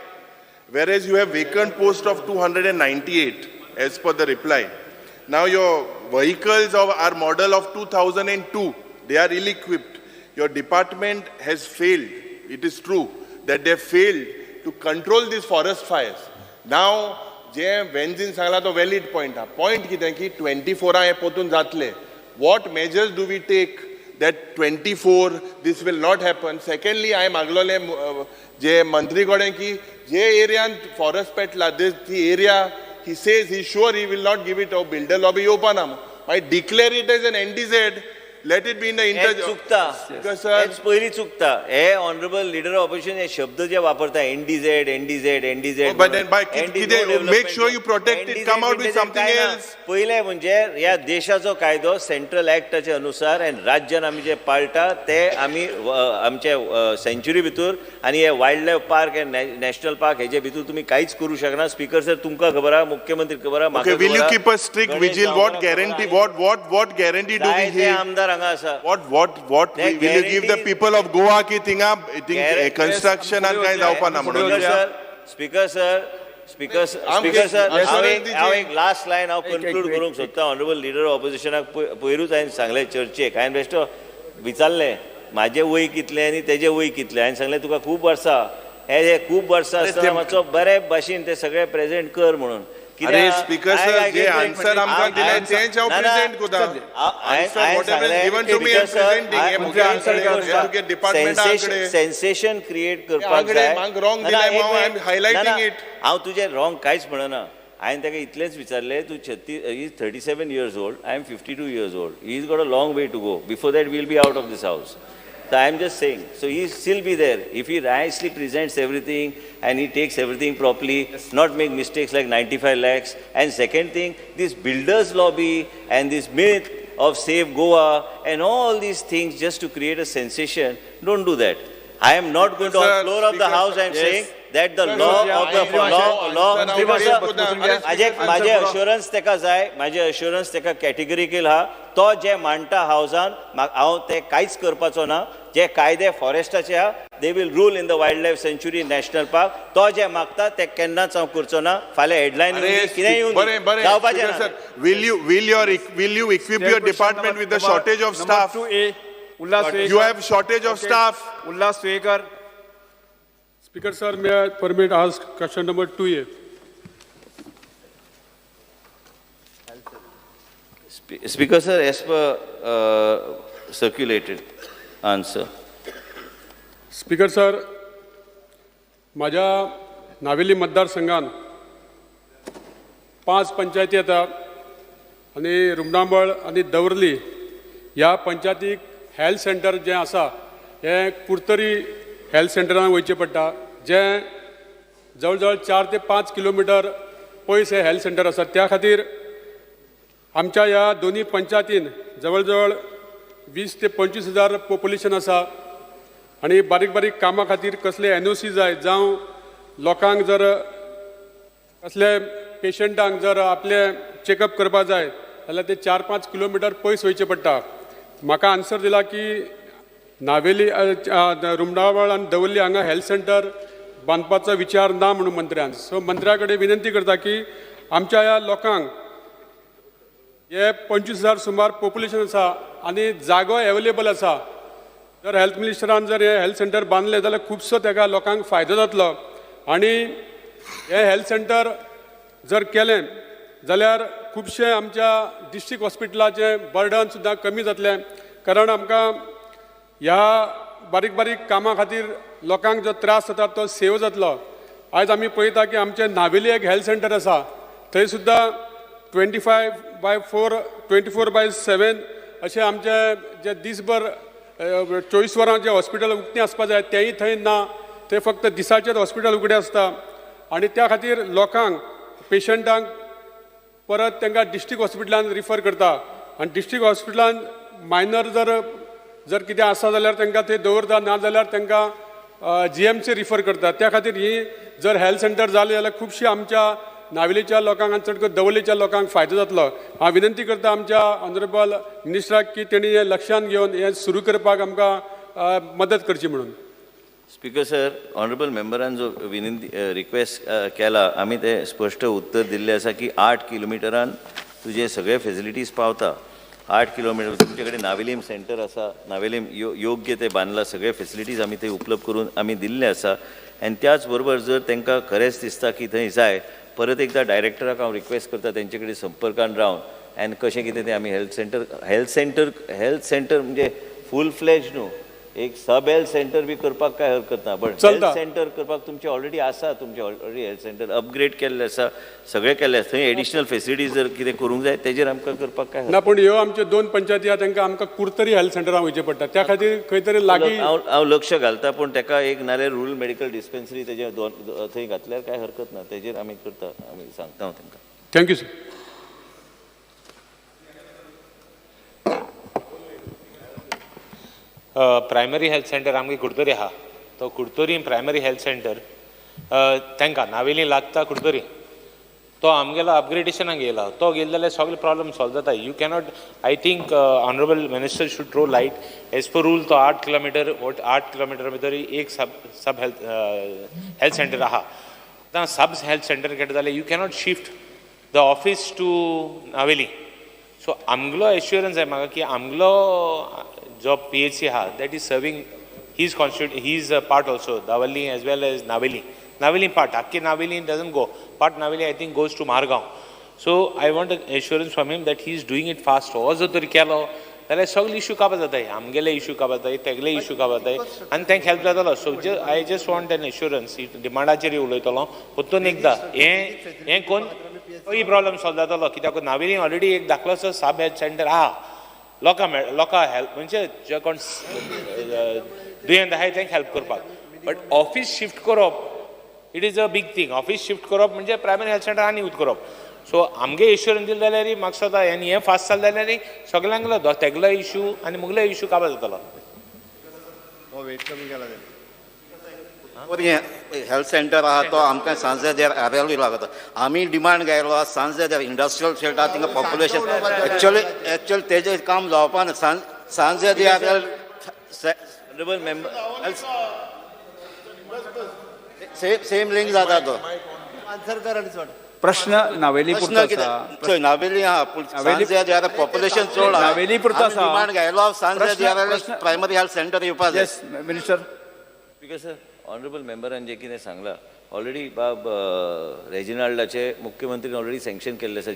[SPEAKER 8] whereas you have vacant post of 298 as per the reply. Now your vehicles are model of 2002. They are ill-equipped. Your department has failed. It is true that they failed to control these forest fires. Now, जे वेंझीन सांगला तो valid point हा. Point कितें की 24 हे पोतून जातले. What measures do we take that 24 this will not happen? Secondly, I मागलोले जे मंत्री कडेन की जे एरियान फॉरेस्ट पेटला ती area he says he's sure he will not give it a builder lobby open I declare it as an NDZ. Let it be in the
[SPEAKER 5] चुकता हेच पहिली चुकता हे ऑनरेबल लीडर ऑपोजिशन हे शब्द जे वापरता NDZ NDZ NDZ
[SPEAKER 8] but then by make sure you protect it, come out with something else.
[SPEAKER 5] पहिले म्हणजे या देशाचो कायदो सेंट्रल ऍक्टाचे अनुसार आणि राज्यान आमी जे पाळटा ते आमी आमचे सेंच्युरी भितर आणि हे wild life park national park हेजे भितर तुम्ही काहीच करू शकना स्पीकर सर तुमका खबर आहा मुख्यमंत्री खबर आहा
[SPEAKER 8] Okay, will you keep a strict vigil? What guarantee? What guarantee do we give?
[SPEAKER 5] आमदार हांगा आसा
[SPEAKER 8] What will you give the people of Goa की थिंगा construction and काय जावपा ना म्हणून
[SPEAKER 5] स्पीकर सर हांव एक लास्ट लायन हांव कन्क्लूड करूंक सोदता ऑनरेबल लीडर ऑपोजिशनाक पयरूच हांवें सांगलें चर्चेक हांवें बेश्टो विचारलें म्हाजें वय कितलें आनी तेजें वय कितलें हांवें सांगलें तुका खूब वर्सां हे खूब वर्सां आसतना मातसो बरे भाशेन ते सगळे प्रेजेंट कर म्हणून
[SPEAKER 8] अरे स्पीकर सर जे आन्सर आमकां दिले तेच हांव प्रेजेंट कोता answer whatever is given to me I am presenting हे मुख्य आन्सर तुगे डिपार्टमेंटाकडे
[SPEAKER 5] सेन्सेशन क्रिएट करपाक जाय
[SPEAKER 8] मांग रॉंग दिलाय हांव आय एम हायलायटिंग इट
[SPEAKER 5] हांव तुजें रॉंग कांयच म्हणना हांवें ताका इतलेंच विचारलें तूं 37 years old I am 52 years old he has got a long way to go before that we will be out of this house. So I am just saying, so he still be there. If he nicely presents everything and he takes everything properly, not make mistakes like 95 lakhs. And second thing, this builders lobby and this myth of Save Goa and all these things just to create a sensation, don't do that. I am not going to, on the floor of the house, I am saying that the law of the माझे अश्युरन्स तेका जाय माझे अश्युरन्स तेका कॅटेगरिकल हा तो जे मांडटा हावजान हांव ते कांयच करपाचो ना जे कायदे फॉरेस्टाचे हा they will rule in the wild life sanctuary national park तो जे मागता ते केन्नाच हांव करचो ना फाल्यां हेडलायन कितें येवन जावपाचें ना
[SPEAKER 8] will you equip your department with the shortage of staff? You have shortage of staff.
[SPEAKER 3] Ullas Swekar.
[SPEAKER 9] Speaker sir, may I permit ask question number 2A?
[SPEAKER 5] Speaker sir, as per circulated answer.
[SPEAKER 9] Speaker sir, माझ्या नावेली मतदारसंघान 5 पंचायती येता आणि रुमडांबळ आणि दवर्ली ह्या पंचायतीक हेल्थ सेंटर जे आसा हे कुर्तरी हेल्थ सेंटरान वयचें पडटा जे जवळ जवळ 4 ते 5 किलोमिटर पयस हे हेल्थ सेंटर आसा त्या खातीर आमच्या ह्या दोन्ही पंचायतीन जवळ जवळ 20 ते 25 हजार पॉप्युलेशन आसा आणि बारीक बारीक कामां खातीर कसले NOC जाय जावं लोकांक जर कसले पेशंटांक जर आपले चेकअप करपा जाय जाल्यार ते 4-5 किलोमिटर पयस वयचें पडटा म्हाका आन्सर दिला की नावेली रुमडावळ आणि दवर्ली हांगा हेल्थ सेंटर बांदपाचो विचार ना म्हणून मंत्र्यान सो मंत्र्या कडेन विनंती करता की आमच्या ह्या लोकांक हे 25,000 सुमार पॉप्युलेशन आसा आनी जागो अवेलेबल आसा जर हेल्थ मिनिस्टरान जर हे हेल्थ सेंटर बांदले जाल्यार खुबसो तेका लोकांक फायदो जातलो आनी हे हेल्थ सेंटर जर केलें जाल्यार खुबशे आमच्या डिस्ट्रिक्ट हॉस्पिटलाचें बर्डन सुद्दां कमी जातलें कारण आमकां ह्या बारीक बारीक कामां खातीर लोकांक जो त्रास जाता तो सेव जातलो आयज आमी पळयता की आमचे नावेली एक हेल्थ सेंटर आसा थंय सुद्दां 24/7 अशें आमचे जे दिसभर 24 वरां जे हॉस्पिटल उक्तें आसपा जाय तेंय थंय ना थंय फक्त दिसाचेर हॉस्पिटल उगडें आसता आनी त्या खातीर लोकांक पेशंटांक परत तांकां डिस्ट्रिक्ट हॉस्पिटलान रिफर करता आनी डिस्ट्रिक्ट हॉस्पिटलान मायनर जर कितें आसा जाल्यार तांकां थंय दवरता, ना जाल्यार तांकां GMC रिफर करता. त्या खातीर ही जर हेल्थ सेंटर जालें जाल्यार खुबशी आमच्या नावेलीच्या लोकांक आनी चड करून दवलेच्या लोकांक फायदो जातलो. हांव विनंती करता आमच्या ऑनरेबल मिनिस्टराक की तेणी हें लक्षांत घेवन हें सुरू करपाक आमकां मदत करची म्हणून.
[SPEAKER 5] स्पीकर सर, ऑनरेबल मेंबरान जो विनंती रिक्वेस्ट केला, आम्ही ते स्पष्ट उत्तर दिल्लें आसा की 8 किलोमिटरान तुजे सगळे फेसिलिटीज पावता. 8 किलोमिटर तुमचे कडेन नावेलीम सेंटर आसा, नावेलीम योग्य ते बांदला, सगळे फेसिलिटीज आमी थंय उपलब्ध करून आमी दिल्ले आसा. आनी त्याच बरोबर जर तांकां खरेंच दिसता की थंय जाय, परत एकदा डायरेक्टराक हांव रिक्वेस्ट करता तेंचे कडेन संपर्कान रावन आनी कशें कितें तें आमी हेल्थ सेंटर म्हणजे फूल फ्लेज न्हू, एक सब हेल्थ सेंटर बी करपाक काय हरकत ना, बट हेल्थ सेंटर करपाक तुमचे ऑलरेडी आसा, तुमचे ऑलरेडी हेल्थ सेंटर अपग्रेड केल्ले आसा, सगळे केल्ले आसा. थंय एडिशनल फेसिलिटीज जर कितें करूंक जाय तेजेर आमकां करपाक काय
[SPEAKER 9] ना, पूण ह्यो आमच्यो 2 पंचायती आहा तांकां आमकां कुर्तरी हेल्थ सेंटरान वयचें पडटा. त्या खातीर खंय तरी लागीं
[SPEAKER 5] हांव लक्ष घालता, पूण ताका एक नाल्यार रुरल मेडिकल डिस्पेन्सरी तेजे थंय घातल्यार काय हरकत ना, तेजेर आमी करता, आमी सांगता हांव तांकां.
[SPEAKER 9] Thank you sir.
[SPEAKER 10] Primary health centre आमगे कुडतोरी आहा, तो कुडतोरी प्रायमरी हेल्थ सेंटर तांकां नावेली लागता कुडतोरी, तो आमगेलो अपग्रेडेशनाक गेला, तो गेलो जाल्यार सगळे प्रॉब्लम सॉल्व जाता. You cannot, I think honourable minister should throw light as per rule. तो 8 किलोमिटर भितर एक सब हेल्थ सेंटर आहा. आतां सब हेल्थ सेंटर केट जाल्यार you cannot shift the office to Navelim. So आमगलो एश्युरन्स आहे म्हाका की आमगलो जो PHC आहा that is serving his part also, Davali as well as Naveli part. Akki Naveli doesn't go. Part Naveli I think goes to Margaon. So I want an assurance from him that he is doing it fast. Also to केलो जाल्यार सगळे इश्यू काबार जाताय, आमगेले इश्यू काबार जाताय, तेगले इश्यू काबार जाताय आनी तांकां हेल्प जातालो. So I just want an assurance. डिमांडाचेर उलयतलो परतून एकदां हें कोण ही प्रॉब्लम सॉल्व जातालो, कित्याक नावेली ऑलरेडी एक धाकलोसो सब हेल्थ सेंटर आहा. लोकां हेल्प म्हणजे जे कोण दुयेंत आहाय तांकां हेल्प करपाक. बट ऑफिस शिफ्ट करप it is a big thing. Office shift करप म्हणजे प्रायमरी हेल्थ सेंटर आनी यूज करप. सो आमगे एश्युरन्स दिले जाल्यार म्हाका सोदा आनी हें फास्ट चल जाल्यार सगळ्यांक तेगलो इश्यू आनी मुगलो इश्यू काबार जातालो.
[SPEAKER 2] वेट कमी केला तेणी.
[SPEAKER 6] हेल्थ सेंटर आहा तो आमकां सांजे देर आरेलूय लागता. आमी डिमांड घायलो सांजे देर इंडस्ट्रियल सेट आहा थिंगा पॉप्युलेशन एक्चुअली तेजें काम जावपा ना. सांजे देर
[SPEAKER 5] ऑनरेबल मेंबर
[SPEAKER 6] सेम लिंक जाता तो.
[SPEAKER 3] प्रश्न नावेली पुरतो आसा.
[SPEAKER 6] नावेली आहा पूण सांजे देर पॉप्युलेशन चड आहा.
[SPEAKER 3] नावेली पुरतो आसा.
[SPEAKER 6] डिमांड घायलो सांजे देर प्रायमरी हेल्थ सेंटर येवपा जाय.
[SPEAKER 3] मिनिस्टर.
[SPEAKER 5] स्पीकर सर, ऑनरेबल मेंबरान जे कितें सांगलां ऑलरेडी बाब रेजिनाल्डाचे मुख्यमंत्रीन ऑलरेडी सँक्शन केल्लें आसा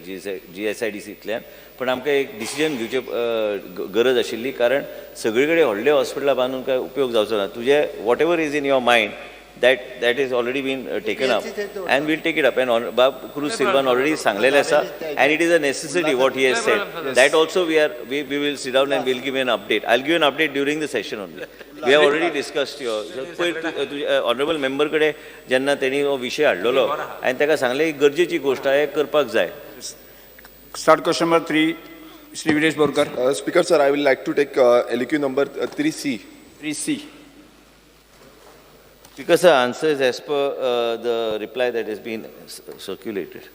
[SPEAKER 5] GSIDCंतल्यान. पण आमकां एक डिसिजन घेवचे गरज आशिल्ली, कारण सगळे कडेन व्हडले हॉस्पिटलां बांदून काय उपयोग जावचो ना. तुजे what ever is in your mind that is already been taken up and we'll take it up. And Bab Cruz Silvan already sanglele asa, and it is a necessity what he has said. That also we will sit down and we'll give an update. I'll give an update during the session only. We have already discussed your honorable member kade jenna teni ho विषय हाडलेलो आणि ताका सांगले की गरजेची गोष्ट आहे, करपाक जाय.
[SPEAKER 3] Start question number 3 Shri Vinesh Borkar.
[SPEAKER 11] Speaker sir, I will like to take LQ number 3C.
[SPEAKER 3] 3C.
[SPEAKER 5] Because the answer is as per the reply that has been circulated.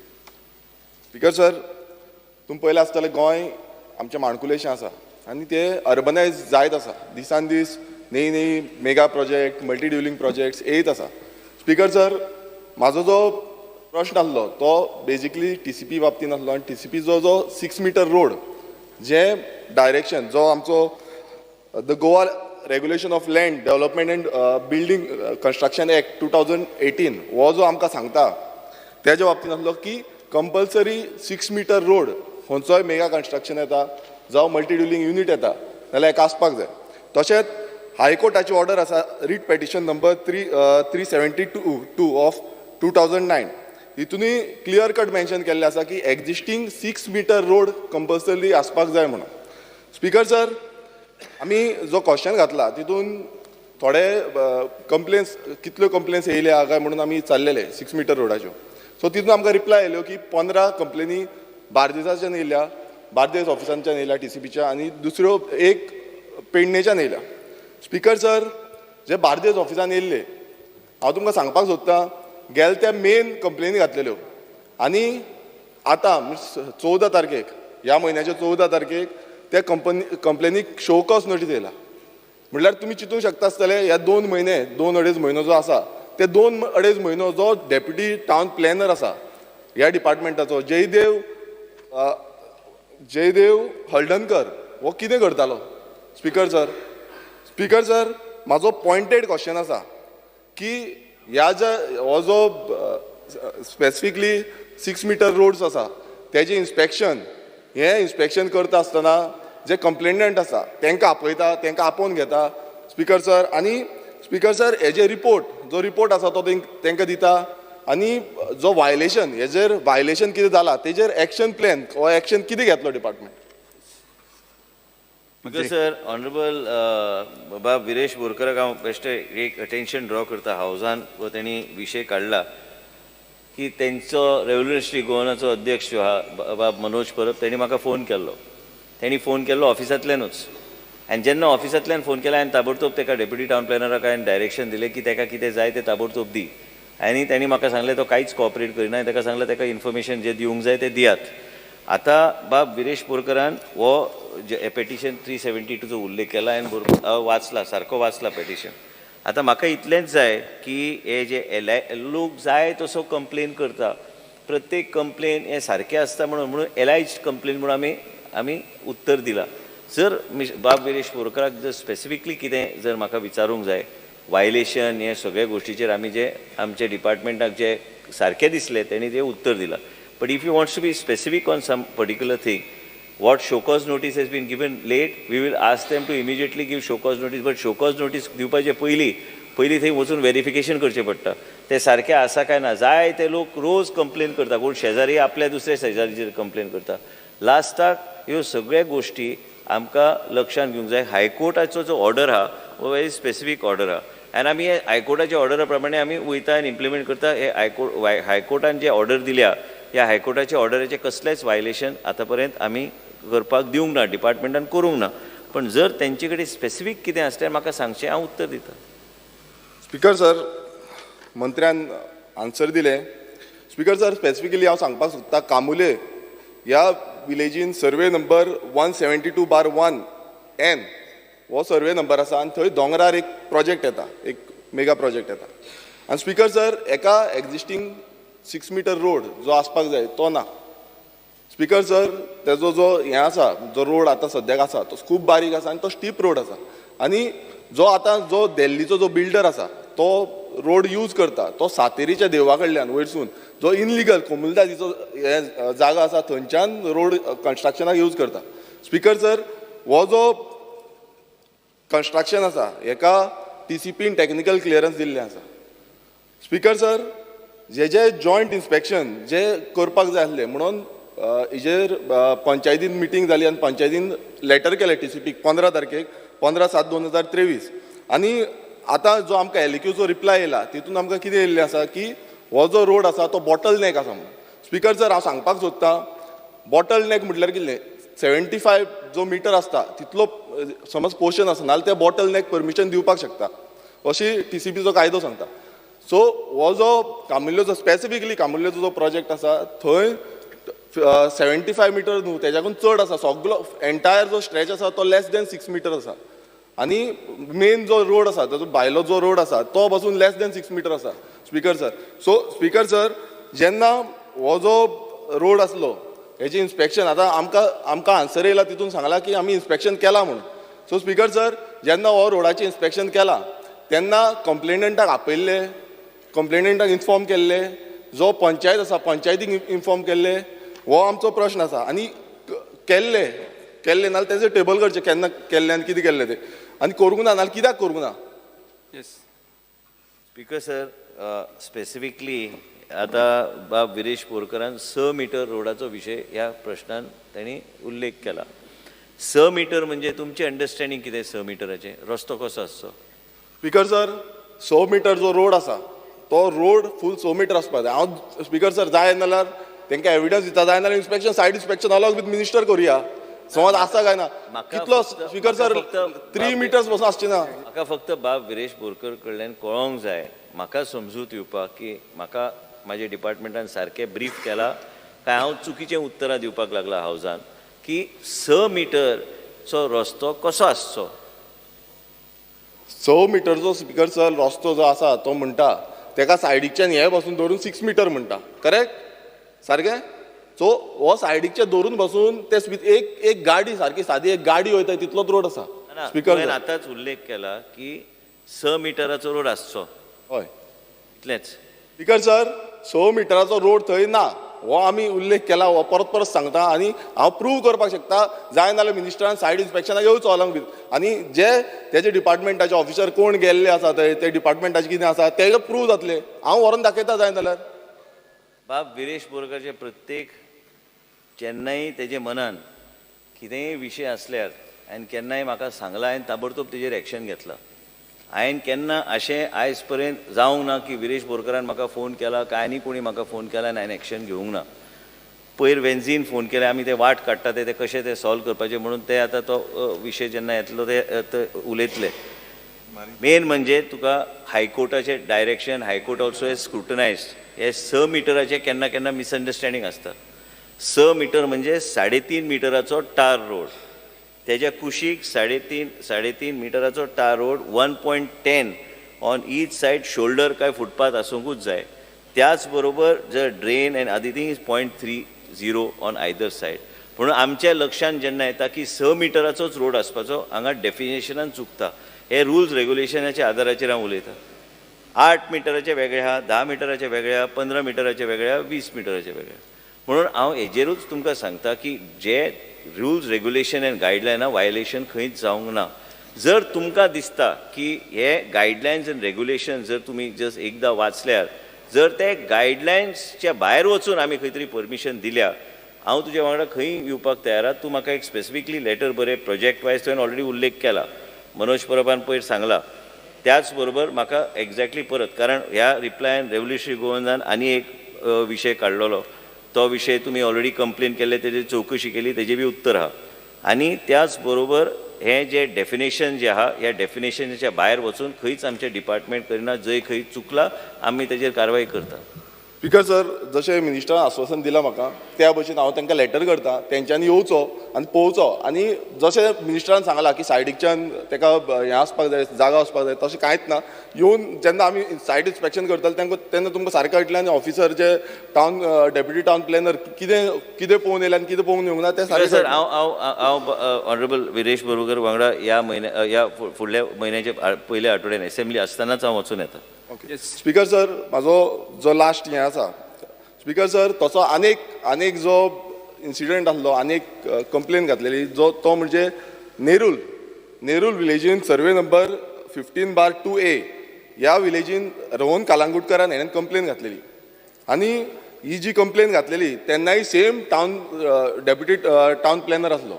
[SPEAKER 11] Speaker sir, तुम पयलें आसतलें गोंय आमचें माणकुलेशें आसा आनी तें अर्बनायज जायत आसा. दिसान दीस नई मेगा प्रोजेक्ट, मल्टी ड्युलिंग प्रोजेक्ट्स येयत आसा. स्पीकर सर, म्हाजो जो प्रश्न आसलो तो बेजिकली TCP बाबतींत आसलो. आनी TCP जो 6 मीटर रोड जे डायरेक्शन जो आमचो the Goa regulation of land development end building construction act 2018 हो जो आमकां सांगता तेज्या बाबतींत आसलो की कंपल्सरी 6 मीटर रोड खंयचोय मेगा कन्स्ट्रक्शन येता जावं मल्टी ड्युलिंग युनीट येता जाल्यार हेका आसपाक जाय. तशेंच हायकोर्टाची ऑर्डर आसा रीट पेटिशन नंबर 372 ऑफ 2009. हितूनय क्लियर कट मेन्शन केल्लें आसा की एक्झिस्टींग 6 मीटर रोड कंपल्सरी आसपाक जाय म्हणून. स्पीकर सर, आमी जो क्वेश्चन घातला तितून थोडे कंप्लेन्स कितल्यो कंप्लेन्स येयल्या काय म्हणून आमी चाललेले 6 मीटर रोडाच्यो. सो तितून आमकां रिप्लाय येयल्यो की 15 कंप्लेनी बार्देसाच्यान येयल्या, बार्देस ऑफिसांच्यान येयल्या TCPच्या, आनी दुसऱ्यो एक पेडणेच्यान येयल्या. स्पिकर सर, जे बार्देस ऑफिसान येयल्ले, हांव तुमकां सांगपाक सोदतां, गेल त्या मेन कंप्लेनी घातलेल्यो आनी आतां 14 तारखेक, ह्या म्हयन्याच्या 14 तारखेक त्या कंप्लेनीक शो कॉज नोटीस येयला. म्हटल्यार तुमी चिंतूंक शकता आसतले, ह्या 2 म्हयने 2-2.5 म्हयनो जो आसा, ते 2-2.5 म्हयनो जो डेप्युटी टावन प्लॅनर आसा ह्या डिपार्टमेंटाचो जयदेव हळदणकर, हो कितें करतालो? स्पिकर सर, म्हाजो पॉयंटेड क्वेश्चन आसा की हो जो स्पेसिफिकली 6 मीटर रोड्स आसा तेजें इन्स्पेक्शन करता आसतना जे कंप्लेनंट आसा तांकां आपयता, तांकां आपोवन घेता. स्पिकर सर, हेजे जो रिपोर्ट आसा तो तांकां दिता, आनी जो वायलेशन कितें जाला तेजेर एक्शन प्लॅन हो एक्शन कितें घेतलो डिपार्टमेंट?
[SPEAKER 5] सर, ऑनरेबल बाबा विरेश बोरकराक हांव बेश्टे एक अटेन्शन ड्रॉ करता हावजान, व तेणी विशय काडला की तेंचो रेव्होल्युशनरी गोवनाचो अध्यक्ष जो आहा बाबा मनोज परब, तेणी म्हाका फोन केल्लो ऑफिसांतल्यानूच, आनी जेन्ना ऑफिसांतल्यान फोन केला हांवें ताबडतोब ताका डेप्युटी टावन प्लॅनराक हांवें डायरेक्शन दिलें की ताका कितें जाय तें ताबडतोब दी, आनी तांणी म्हाका सांगलें तो कांयच कॉपरेट करिना. ताका सांगलें ताका इन्फॉर्मेशन जें दिवंक जाय तें दियात. आतां बाब विरेश बोरकरान हो जे पेटिशन 372चो उल्लेख केला, हांवें सारको वाचला पेटिशन. आतां म्हाका इतलेंच जाय की हे जे लोक जाय तसो कंप्लेन करता, प्रत्येक कंप्लेन हे सारकें आसता म्हणून एलायज्ड कंप्लेन म्हणून आमी उत्तर दिलां. जर बाब विरेश बोरकराक जर स्पेसिफिकली कितें जर म्हाका विचारूंक जाय, वायलेशन हे सगळे गोश्टीचेर आमी जे आमचे डिपार्टमेंटाक जे सारकें दिसलें तेणी तें उत्तर दिलां. But if you wants to be specific on some particular thing, what show cause notice has been given late, we will ask them to immediately give show cause notice. But show cause notice दिवपाचे पयलीं थंय वचून व्हेरिफिकेशन करचें पडटा ते सारकें आसा काय ना. जाय ते लोक रोज कंप्लेन करता, कोण शेजारी आपल्या दुसऱ्या शेजारीचेर कंप्लेन करता. लास्टाक ह्यो सगळ्यो गोश्टी आमकां लक्षांत घेवंक जाय. हायकोर्टाचो जो ऑर्डर आहा हो व्हेरी स्पेसिफीक ऑर्डर आहा, आनी आमी हे हायकोर्टाच्या ऑर्डरा प्रमाणे आमी वयता आनी इम्प्लिमेंट करता. हे हायकोर्टान जे ऑर्डर दिल्या, ह्या हायकोर्टाच्या ऑर्डराचें कसलेंच वायलेशन आतां पर्यंत आमी करपाक दिवंक ना, डिपार्टमेंटान करूंक ना. पण जर तेंचे कडेन स्पेसिफीक कितें आसल्यार म्हाका सांगचें, हांव उत्तर दितां.
[SPEAKER 11] स्पिकर सर, मंत्र्यान आन्सर दिलें. स्पिकर सर, स्पेसिफिकली हांव सांगपाक सोदतां, कामुले ह्या विलेजीन सर्वे नंबर 172/1N हो सर्वे नंबर आसा, आनी थंय दोंगरार एक प्रोजेक्ट येता, एक मेगा प्रोजेक्ट येता. आनी स्पिकर सर, एका एक्जिस्टींग 6 मीटर रोड जो आसपाक जाय तो ना. स्पिकर सर, तेजो जो हें आसा, जो रोड आतां सद्याक आसा तो खूब बारीक आसा आनी तो स्टीप रोड आसा. आनी जो दिल्लीचो जो बिल्डर आसा तो रोड यूज करता, तो सातेरीच्या देवळा कडल्यान वयरसून जो इनलिगल कोमुलदादीचो हे जागा आसा थंयच्यान रोड कन्स्ट्रक्शनाक यूज करता. स्पिकर सर, हो जो कन्स्ट्रक्शन आसा हेका TCPन टॅक्निकल क्लियरन्स दिल्लें आसा. स्पिकर सर, जे जॉयंट इन्स्पेक्शन जे करपाक जाय आसलें म्हणून हेजेर पंचायतीन मिटींग जाली आनी पंचायतीन लेटर केलें TCPक 15 तारखेक 15/7/2023. आनी आतां जो आमकां LAQचो रिप्लाय येयला तितून आमकां कितें येयल्लें आसा की हो जो रोड आसा तो बॉटल नॅक आसा म्हणून. स्पिकर सर, हांव सांगपाक सोदतां, बॉटल नॅक म्हटल्यार कितें, 75 जो मिटर आसता तितलो समज पोर्शन आसा नाल्यार त्या बॉटल नॅक परमिशन दिवपाक शकता, अशी TCPचो कायदो सांगता. सो हो जो कामुल्योचो स्पेसिफिकली कामुल्योचो जो प्रोजेक्ट आसा थंय 75 मिटर न्हू तेज्याकून चड आसा. सगळो एंटायर जो स्ट्रेच आसा तो लेस दॅन 6 मिटर आसा. आनी मेन जो रोड आसा ताजो भायलो जो रोड आसा तो पासून लेस दॅन 6 मिटर आसा. Speaker sir, so speaker sir, जेन्ना हो जो रोड आसलो हेजें इन्स्पेक्शन आतां आमकां आन्सर येयला तितून सांगलां की आमी इन्स्पेक्शन केलां म्हणून. सो स्पिकर सर, जेन्ना हो रोडाचें इन्स्पेक्शन केलां तेन्ना कंप्लेनंटाक आपयल्ले, कंप्लेनंटाक इन्फॉर्म केल्ले, जो पंचायत आसा पंचायतीक इन्फॉर्म केल्ले, हो आमचो प्रश्न आसा. आनी केल्ले नाल्यार तेजें टेबल करचें केन्ना केल्लें आनी कितें केल्लें तें, आनी करूंक ना नाल्यार कित्याक करूंक ना.
[SPEAKER 3] येस.
[SPEAKER 5] स्पिकर सर, स्पेसिफिकली आतां बाब विरेश बोरकरान 6 मीटर रोडाचो विशय ह्या प्रश्नान तांणी उल्लेख केला. 6 मीटर म्हणजे तुमचें अंडरस्टँडींग कितें 6 मिटराचें? रस्तो कसो आसचो?
[SPEAKER 11] स्पिकर सर, 6 मीटर जो रोड आसा तो रोड फूल 6 मीटर आसपाक जाय. हांव स्पिकर सर जाय नाल्यार तांकां एविडन्स दिता जाय नाल्यार inspection said inspection along with minister करुया समज आसा काय ना
[SPEAKER 5] म्हाका
[SPEAKER 11] कितलो
[SPEAKER 5] फक्त-
[SPEAKER 11] स्पीकर सर
[SPEAKER 5] म्हाका फक्त
[SPEAKER 11] 3 मिटर्स पासून आसची ना
[SPEAKER 5] म्हाका फक्त बाब विरेश बोरकर कडल्यान कळोंक जाय म्हाका समजूत येवपाक की म्हाका म्हाज्या डिपार्टमेंटान सारकें ब्रीफ केला काय हांव चुकीचें उतरां दिवपाक लागला हावजान की 6 मिटरचो रस्तो कसो आसचो
[SPEAKER 11] 6 मिटरचो स्पीकर सर रस्तो जो आसा तो म्हणटा तेका सायडीच्यान हे बसून धरून 6 मिटर म्हणटा करेक्ट सारकें सो हो सायडीचे धरून बसून ते एक गाडी सारकी सादी एक गाडी वयता तितलोच रोड आसा स्पीकर
[SPEAKER 5] तुवें आतांच उल्लेख केला की 6 मिटराचो रोड आसचो
[SPEAKER 11] हय
[SPEAKER 5] इतलेंच
[SPEAKER 11] स्पीकर सर 6 मिटराचो रोड थंय ना हो आमी उल्लेख केला हो परत परत सांगता आनी हांव प्रूव करपाक शकता जाय नाल्यार मिनिस्टरान सायड इन्स्पेक्शनाक येवचो अलॉंग विथ आनी जे तेजे डिपार्टमेंटाचे ऑफिसर कोण गेल्ले आसा थंय ते डिपार्टमेंटाचे कितें आसा तें प्रूव जातलें हांव व्हरून दाखयता जाय जाल्यार
[SPEAKER 5] बाब विरेश बोरकरचे प्रत्येक जेन्नाय तेजे मनान कितेंय विशय आसल्यार हांवें केन्नाय म्हाका सांगला हांवें ताबडतोब तेजेर एक्शन घेतला हांवें केन्ना अशें आयज पर्यंत जावंक ना की विरेश बोरकरान म्हाका फोन केला काय आनी कोणी म्हाका फोन केला आनी हांवें एक्शन घेवंक ना पयर वेन्झीन फोन केले आमी ते वाट काडटा ते कशें ते सॉल्व करपाचें म्हणून ते आतां तो विशय जेन्ना येतलो ते उलयतले मेन म्हणजे तुका हायकोर्टाचें डायरेक्शन हायकोर्ट ऑल्सो हेज स्क्रुटनायज्ड हे 6 मिटराचें केन्ना केन्ना मिसअंडरस्टँडींग आसता 6 मिटर म्हणजे 3.5 मिटराचो टार रोड तेज्या कुशीक 3.5 मिटराचो टार road 1.10 on each said shoulder काय फुटपाथ आसूंकूच जाय त्याच बरोबर जर drain end other is 0.30 on either said म्हणून आमच्या लक्षांत जेन्ना येता की 6 मिटराचोच रोड आसपाचो हांगा डेफिनेशनान चुकता हे रुल्स रेग्युलेशनाच्या आदाराचेर हांव उलयतां 8 मिटराचे वेगळे आहा 10 मिटराचे वेगळे आहा 15 मिटराचे वेगळे आहा 20 मिटराचे वेगळे म्हणून हांव हेजेरूच तुमकां सांगता की जे रुल्स रेग्युलेशन एंड गायडलायना वायलेशन खंयच जावंक ना जर तुमकां दिसता की हे गायडलायन्स एंड रेग्युलेशन जर तुमी जस्ट एकदां वाचल्यार जर ते गायडलायन्सच्या भायर वचून आमी खंय तरी परमिशन दिल्या हांव तुज्या वांगडा खंय येवपाक तयार आहा तूं म्हाका एक स्पेसिफिकली लेटर बरें प्रोजेक्ट वायज तुवें ऑलरेडी उल्लेख केला मनोज परबान पयर सांगला त्याच बरोबर म्हाका एक्झॅक्टली परत कारण ह्या रिप्लायन रेव्होल्युशनरी गोवन्सान आनी एक विशय काडलेलो तो विशय तुमी ऑलरेडी कंप्लेन केल्ले तेजी चवकशी केली तेजें बी उत्तर आहा आनी त्याच बरोबर हे जे डेफिनेशन जे आहा ह्या डेफिनेशनाच्या भायर वचून खंयच आमचें डिपार्टमेंट करिना जंय खंय चुकला आमी तेजेर कारवाय करता
[SPEAKER 11] स्पीकर सर जशें मिनिस्टरान आश्वासन दिलां म्हाका त्या भशेन हांव तांकां लेटर करता तेंच्यांनी येवचो आनी पळोवचो आनी जशें मिनिस्टरान सांगलां की सायडीच्यान ताका हें आसपाक जाय जागा आसपाक जाय तशें कांयच ना येवन जेन्ना आमी सायड इन्स्पेक्शन करतले तेन्ना तुमकां सारकें कळटलें आनी ऑफिसर जे टावन डेप्युटी टावन प्लॅनर कितें पळोवन येयलें आनी कितें पळोवन येवंक ना तें
[SPEAKER 5] सर
[SPEAKER 11] सारकें
[SPEAKER 5] हांव ऑनरेबल विरेश बोरकर वांगडा ह्या फुडल्या म्हयन्याच्या पयल्या आठवड्यान असेंब्ली आसतनाच हांव वचून येता
[SPEAKER 11] स्पीकर सर म्हाजो जो लास्ट हें आसा स्पीकर सर तसो आनेक जो इन्सिडंट आसलो आनेक कंप्लेन घातलेली तो म्हणजे नेरूल विलेजीन सर्वे नंबर 15/2A ह्या विलेजीन रोहन कालांगुटकरान हेणें कंप्लेन घातलेली आनी ही जी कंप्लेन घातलेली तेन्नाय same town deputy town planner आसलो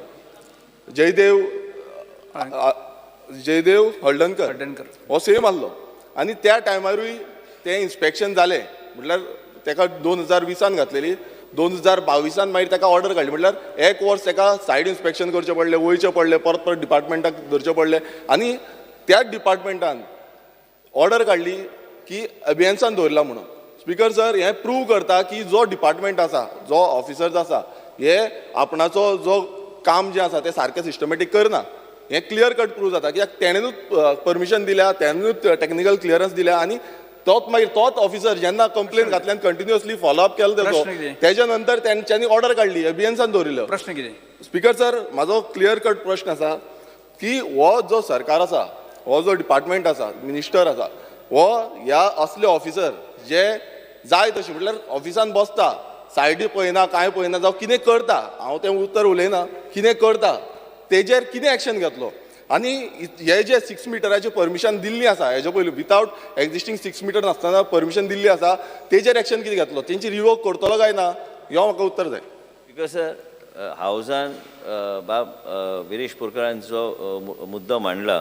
[SPEAKER 11] जयदेव हळदणकर हो सेम आसलो आनी त्या टायमारूय तें इन्स्पेक्शन जालें म्हटल्यार ताका 2020 घातलेली 2022 मागीर ताका ऑर्डर काडली म्हटल्यार 1 वर्स ताका सायड इन्स्पेक्शन करचें पडलें वयचें पडलें परत डिपार्टमेंटाक धरचें पडलें आनी त्याच डिपार्टमेंटान ऑर्डर काडली की अभियन्सान दवरला म्हणून स्पीकर सर हें प्रूव करता की जो डिपार्टमेंट आसा जो ऑफिसर्स आसा हे आपणाचो जो काम जें आसा तें सारकें सिस्टमॅटीक करना हें क्लियर कट प्रूव जाता कित्याक तेणेनूच परमिशन दिल्या तेणेनूच टेक्निकल क्लियरन्स दिल्या आनी तोच ऑफिसर जेन्ना कंप्लेन घातल्यान कंटिन्युअसली फॉलोअप केलो तेजो तेज्या नंतर तेंच्यांनी ऑर्डर काडली अभियन्सान दवरिल्लो
[SPEAKER 3] प्रश्न कितें
[SPEAKER 11] स्पीकर सर म्हाजो क्लियर कट प्रश्न आसा की हो जो सरकार आसा हो जो डिपार्टमेंट आसा मिनिस्टर आसा हो ह्या असले ऑफिसर जे जाय तशें म्हटल्यार ऑफिसान बसता सायडी पळयना कांय पळयना जावं कितें करता हांव तें उत्तर उलयना कितें करता तेजेर कितें एक्शन घेतलो आनी हे जे 6 मिटराची परमिशन दिल्ली आसा हेजे पयलीं विथआउट एक्झिस्टींग 6 मिटर नासतना परमिशन दिल्ली आसा तेजेर एक्शन कितें घेतलो तेंची रिवोक करतलो काय ना ह्यो म्हाका उत्तर जाय
[SPEAKER 5] बिकॉज हावजान बाब विरेश बोरकरान जो मुद्दो मांडला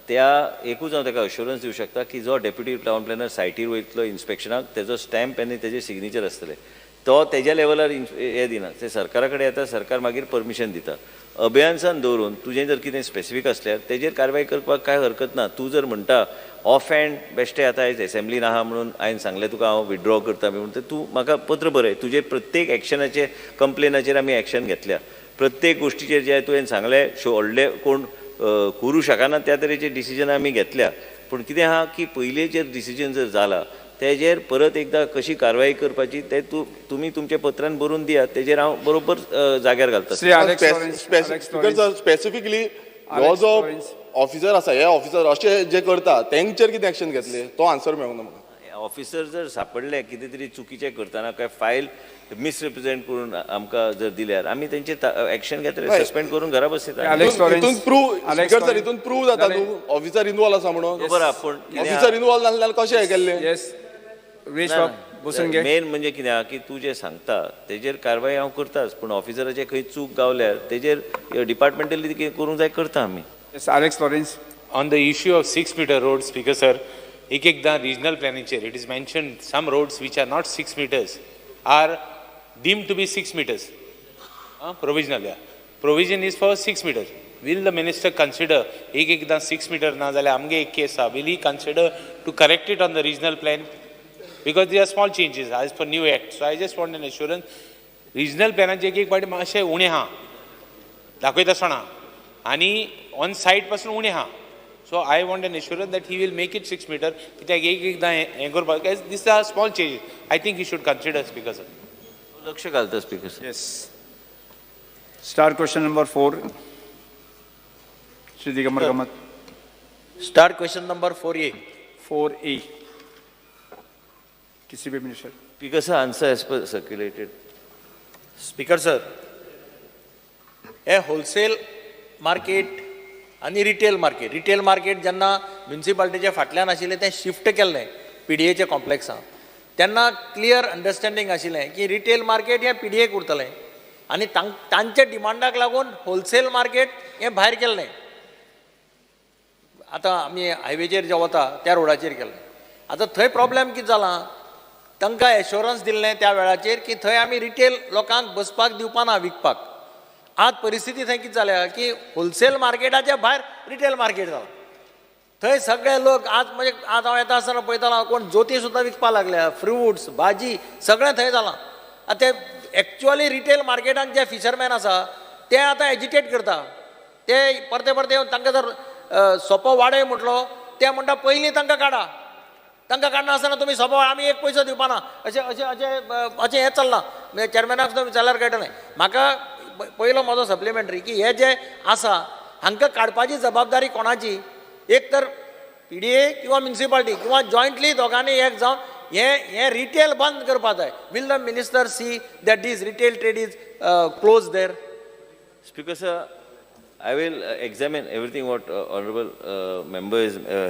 [SPEAKER 5] त्या एकूच हांव ताका अश्युरन्स दिवं शकता की जो डेप्युटी टावन प्लॅनर सायटीर वयतलो इन्स्पेक्शनाक तेजो स्टॅम्प आनी तेजें सिग्नेचर आसतलें तो तेज्या लेवलार हे दिना, ते सरकारा कडेन येता, सरकार मागीर परमिशन दिता. अभ्यासान दवरून तुजें जर कितें स्पेसिफीक असल्यार तेजेर कारवाय करपाक कांय हरकत ना. तूं जर म्हणटा ऑफ हँड बेश्टे आतां आयज एसेंब्लीन आहा म्हणून हांवें सांगलें तुका हांव विथड्रॉ करता म्हणून, तर तूं म्हाका पत्र बरय, तुजे प्रत्येक एक्शनाचेर कंप्लेनाचेर आमी एक्शन घेतल्या. प्रत्येक गोष्टीचेर जे तुवें सांगलें व्हडले कोण करूं शकना त्या तरेचे डिसिजन आमी घेतल्या. पूण कितें आहा की पयलीं जर डिसिजन जर जाला तेजेर परत एकदां कशी कारवाई करपाची ते तुमी तुमच्या पत्रान बरोवन दियात, तेजेर हांव बरोबर जाग्यार घालता.
[SPEAKER 11] स्पेसिफिकली हो जो ऑफिसर आसा, हे ऑफिसर अशें जे करता तेंचेर कितें एक्शन घेतले तो आन्सर मेळूंक ना म्हाका.
[SPEAKER 5] ऑफिसर जर सापडले कितें तरी चुकीचें करतना काय फायल मिसरिप्रेझेंट करून आमकां जर दिल्यार आमी तेंचेर एक्शन घेतले, सस्पेंड करून घरा बसयता.
[SPEAKER 11] हितून प्रूव जाता न्हू ऑफिसर इनवॉल्व आसा म्हणून.
[SPEAKER 5] बरोबर, पूण
[SPEAKER 11] ऑफिसर इनवॉल्व नासल्यार कशें हे केल्लें?
[SPEAKER 5] मेन म्हणजे कितें आहा की तूं जें सांगता तेजेर कारवाय हांव करताच, पूण ऑफिसराचे खंय चूक गावल्यार तेजेर डिपार्टमेंटली कितें करूंक जाय करता आमी.
[SPEAKER 3] Alex Lawrence.
[SPEAKER 10] On the issue of 6-meter roads, Speaker sir, ekda regional planning chair, it is mentioned some roads which are not 6 meters are deemed to be 6 meters. Provisional, yeah. Provision is for 6 meters. Will the minister consider ekda 6 meter na jale amge ek case will he consider to correct it on the regional plan? Because these are small changes as per new act. So I just want an assurance. Regional plan चे एक पाटी मातशे उणे हा दाखयता आसतना आणि ऑन साइट पासून उणे हा. So I want an assurance that he will make it 6 metre, कित्याक एकदां हें करपाक this are small changes. I think he should consider speaker sir.
[SPEAKER 5] लक्ष घालता speaker sir.
[SPEAKER 3] Yes. Start question number 4. Shri Digambar Kamath.
[SPEAKER 12] Start question number 4A.
[SPEAKER 3] 4A. किसी भी minister.
[SPEAKER 5] Speaker sir, answer as per circulated.
[SPEAKER 12] Speaker sir, हे होलसेल मार्केट आणि रिटेल मार्केट जेन्ना म्युनिसिपालिटीच्या फाटल्यान आशिल्लें तें शिफ्ट केल्लें PDAच्या कॉम्प्लेक्सांत, तेन्ना क्लियर अंडरस्टँडींग आशिल्लें की रिटेल मार्केट हें PDAक उरतलें आनी तांच्या डिमांडाक लागून होलसेल मार्केट हें भायर केल्लें. आतां आमी हायवेचेर जे वता त्या रोडाचेर केल्लें. आतां थंय प्रॉब्लेम कितें जालां, तांकां एश्युरन्स दिल्लें त्या वेळाचेर की थंय आमी रिटेल लोकांक बसपाक दिवपाना विकपाक. आज परिस्थिती थंय कितें जाल्या की होलसेल मार्केटाच्या भायर रिटेल मार्केट जाला. थंय सगळे लोक आज म्हणजे आज हांव येता आसतना पळयतालो कोण जोती सुद्दां विकपाक लागल्या, फ्रुट्स भाजी सगळें थंय जालां. आतां ते एक्चुअली रिटेल मार्केटांत जे फिशरमॅन आसा ते आतां एजिटेट करता. ते परते येवन तांकां जर सोपो वाडय म्हटलो ते म्हणटा पयलीं तांकां काडा, तांकां काडना आसतना तुमी सोपो आमी एक पयसो दिवपाना, अशें अशें अशें अशें हें चल्लां. म्हणजे चॅरमॅनाक सुद्दां विचारल्यार कळटलें. म्हाका पयलो म्हजो सप्लिमेंटरी की हे जे आसा हांकां काडपाची जबाबदारी कोणाची? एक तर PDA किंवा म्युनिसिपालिटी किंवा जॉयंटली दोगांनी एक जावन हे रिटेल बंद करपाक जाय. Will the minister see that this retail trade is close there?
[SPEAKER 5] Speaker sir, I will examine everything what honorable member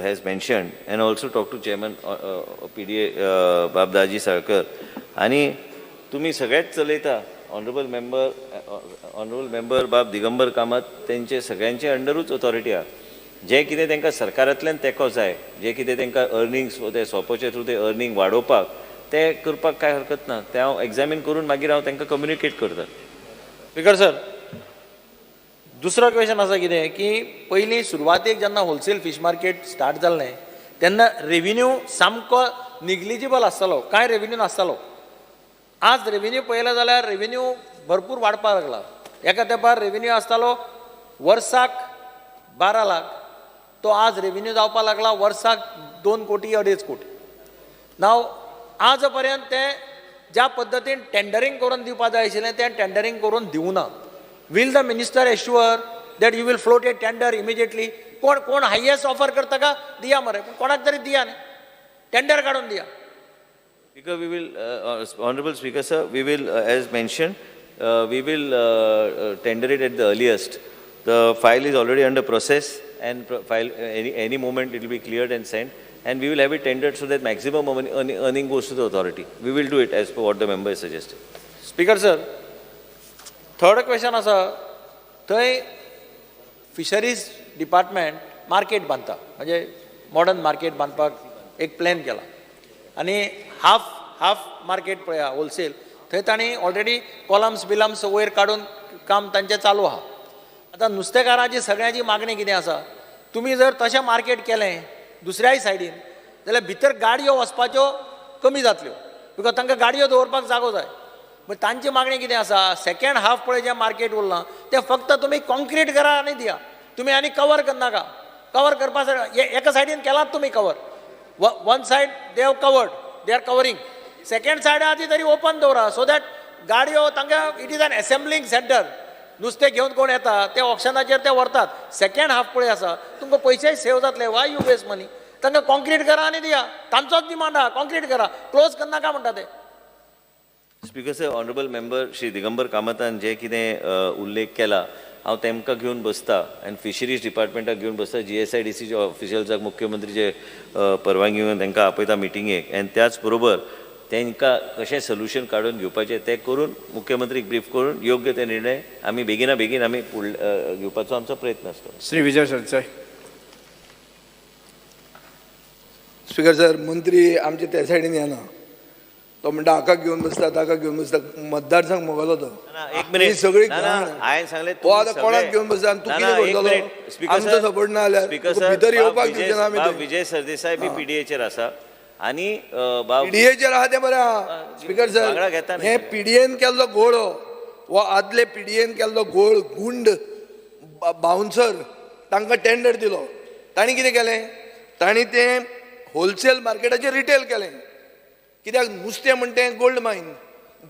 [SPEAKER 5] has mentioned and also talk to chairman PDA Babdaji Sarkar. आणि तुम्ही सगळ्यात चलयता ऑनरेबल मेंबर बाब दिगंबर कामत तेंचे सगळ्यांचे अंडरूच ऑथॉरिटी आहा. जे कितें तांकां सरकारांतल्यान तेंको जाय, जे कितें तांकां अर्निंग्स ते सोपोचे थ्रू ते अर्निंग वाडोवपाक ते करपाक कांय हरकत ना. ते हांव एग्जामीन करून मागीर हांव तांकां कम्युनिकेट करता.
[SPEAKER 12] स्पीकर सर, दुसरो क्वेश्चन आसा कितें की पयलीं सुरवातेक जेन्ना होलसेल फीश मार्केट स्टार्ट जाल्लें तेन्ना रेव्हेन्यू सामको निग्लिजिबल आसतालो, कांय रेव्हेन्यू नासतालो. आज रेव्हेन्यू पळयलो जाल्यार रेव्हेन्यू भरपूर वाडपाक लागला. एका तेंपार रेव्हेन्यू आसतालो वर्साक 12 लाख, तो आज रेव्हेन्यू जावपाक लागला वर्साक 2 कोटी 2.5 कोटी. नाव आज पर्यंत ते ज्या पद्दतीन टेंडरींग करून दिवपाक जाय आशिल्लें तें टेंडरींग करून दिवना. Will the minister assure that you will float a tender immediately? कोण हायेस्ट ऑफर करता का दिया मरे, कोणाक तरी दिया न्ही, टेंडर काडून दिया.
[SPEAKER 5] Speaker, we will, Honorable Speaker sir, we will, as mentioned, we will tender it at the earliest. The file is already under process and file any moment it will be cleared and sent, and we will have it tendered so that maximum earning goes to the authority. We will do it as per what the member has suggested.
[SPEAKER 12] Speaker sir, third question आसा, थंय फिशरीज डिपार्टमेंट मार्केट बांदता, म्हणजे मॉडर्न मार्केट बांदपाक एक प्लॅन केला. आनी हाफ मार्केट पळया होलसेल थंय तांणी ऑलरेडी कॉलम्स बिलम्स वयर काडून काम तांचें चालू आहा. आतां नुस्तेकारांची सगळ्यांची मागणी कितें आसा, तुमी जर तशें मार्केट केलें दुसऱ्याय सायडीन जाल्यार भितर गाडयो वचपाच्यो कमी जातल्यो, बिकॉज तांकां गाडयो दवरपाक जागो जाय. बट तांची मागणी कितें आसा, सेकंड हाफ पळय जें मार्केट उरलां तें फक्त तुमी कॉन्क्रीट करा आनी दिया, तुमी आनी कवर करनाका. कवर करपाक एका सायडीन केलात तुमी cover, one said they have covered, they are covering, second said आहा ती तरी ओपन दवरा, सो दॅट गाडयो तांकां इट इज एन एसेंब्लिंग सेंटर. नुस्तें घेवन कोण येता ते ऑक्शनाचेर ते व्हरतात. सेकंड हाफ पळय आसा तुमकां पयशेय सेव जातले, वाय यू वेस्ट मनी. तांकां कॉन्क्रीट करा आनी दिया, तांचोच डिमांड आहा, कॉन्क्रीट करा, क्लोज करनाका म्हणटा ते.
[SPEAKER 5] Speaker sir, honourable member Shri Digambar कामतान जे कितें उल्लेख केला हांव तेमकां घेवन बसता आनी फिशरीज डिपार्टमेंटाक घेवन बसता, GSIDCचे ऑफिशियल्साक मुख्यमंत्रीचे परवानगी घेवन तांकां आपयता मिटिंगेक, आनी त्याच बरोबर तांकां कशें सोल्युशन काडून घेवपाचें तें करून मुख्यमंत्रीक ब्रीफ करून योग्य ते निर्णय आमी बेगिना बेगीन आमी घेवपाचो आमचो प्रयत्न आसतलो.
[SPEAKER 3] श्री विजय सरदेसाय.
[SPEAKER 1] स्पीकर सर, मंत्री आमचे त्या सायडीन येना, तो म्हणटा हाका घेवन बसता ताका घेवन बसता, मतदारसंघ मोगलो तो.
[SPEAKER 5] एक मिनिट,
[SPEAKER 1] सगळी
[SPEAKER 5] हांवें सांगलें
[SPEAKER 1] हो आतां कोणाक घेवन बसता आनी तूं कितें करतलो? आमचो सपोर्ट ना जाल्यार भितर येवपाक दिवचे ना आमी.
[SPEAKER 5] विजय सरदेसाय बी PDAचेर आसा आनी
[SPEAKER 1] PDAचेर आहा तें बरें आहा. स्पीकर सर, हे PDAन केल्लो घोळ हो आदले PDAन केल्लो घोळ, गुंड बाउन्सर तांकां टेंडर दिलो. तांणी कितें केलें, तांणी तें होलसेल मार्केटाचेर रिटेल केलें. कित्याक नुस्तें म्हणटे गोल्ड मायन,